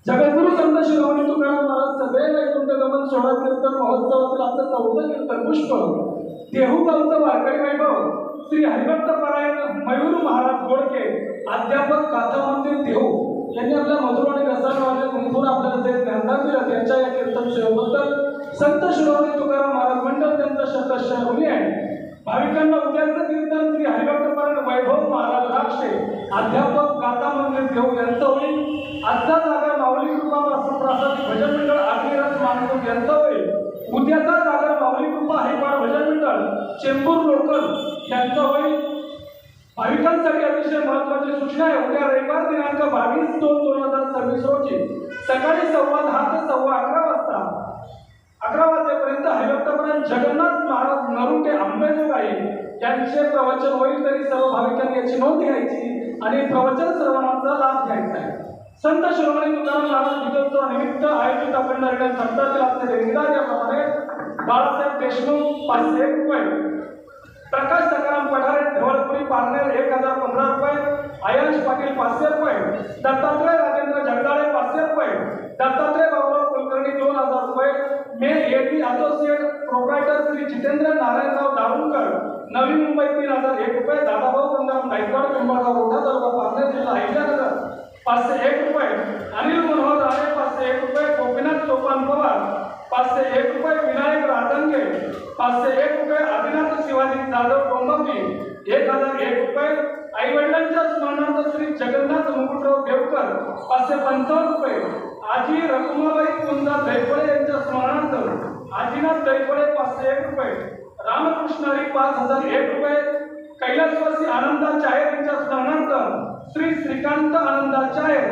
Speaker 2: जगद्गुरु संत शिरोमणी तुकाराम महाराज सगळे वैकुंठ गमन सोहळा कीर्तन महोत्सवातील आपलं 4थं कीर्तन पुष्प देहू गावचं वारकरी वैभव श्री हरिभक्त परायण मयूर महाराज गोडके अध्यापक गाथा मंदिर देहू यांनी आपल्या मधुर आणि रसाळ वाजले गुंफून आपल्याला जे ज्ञानदान दिलं त्यांच्या या कीर्तन सेवेबद्दल संत शिरोमणी तुकाराम महाराज मंडळ त्यांचा शतशः ऋणी आहे. भाविकांना उद्याचं कीर्तन श्री हरिभक्त परायण वैभव महाराज राक्षे अध्यापक गाथा मंदिर देहू यांचं होईल. आजचा जागर माऊली कृपा प्रासादिक भजन मंडळ अग्निरथ मानपूर यांचा होईल. उद्याचा जागर माऊली कृपा हैपाड भजन मंडळ चेंबूर लोकल यांचा होईल. भाविकांसाठी अतिशय महत्त्वाची सूचना आहे. उद्या रविवार दिनांक 22/2/2026 रोजी सकाळी 10:15 ते 11:15 वाजता 11 वाजेपर्यंत हरिभक्तपरायण जगन्नाथ महाराज नरुटे अंबेजोगाई यांचे प्रवचन होईल. तरी सर्व भाविकांनी याची नोंद घ्यायची आणि प्रवचन श्रवणाचा लाभ घ्यायचा आहे. संत शिरोमणी तुकाराम महाराज दिग्गोत्सवानिमित्त आयोजित अखंड हरिनाम संतातील आपले देणगीदार याप्रमाणे बाळासाहेब देशमुख 501 रुपये, प्रकाश सकाराम पठारे ढवळपुरी पारनेर 1015 रुपये, आयंश पाटील 500 रुपये, दत्तात्रय राजेंद्र जगदाळे 500 रुपये, दत्तात्रय बाबूराव कुलकर्णी 2000 रुपये, मे A D associate proprietor Shri Jitendra Narayanrao Darunkar Navi Mumbai 3001 रुपये, दादाभाऊ गंगाराम नाईकवाड पिंपळगाव रोहा तालुका पारनेर जिल्हा अहिल्यानगर 501 रुपये, अनिल मनोहर राणे 501 रुपये, गोपीनाथ सोपान पवार 501 रुपये, विनायक राजंगे 501 रुपये, आदिनाथ शिवाजी जाधव डोंबिवली 1001 रुपये, आई वडिलांच्या स्मरणार्थ श्री जगन्नाथ मुकुटराव देवकर 555 रुपये, आजी रकुमाबाई कुंदा दैफळे यांच्या स्मरणार्थ आजीनाथ दैफळे 501 रुपये, रामकृष्ण हरी 5001 रुपये, कैलासवासी आनंदा चाहेर यांच्या स्मरणार्थ श्री श्रीकांत आनंदा चाहेर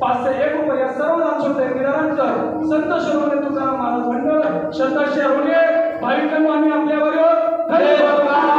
Speaker 2: 501 रुपये. या सर्व दानशूर देणगीदारांचं संत शिरोमणी तुकाराम महाराज मंडळ शतशे ऋणे भाविकांनो आम्ही आपल्यावर धन्यवाद.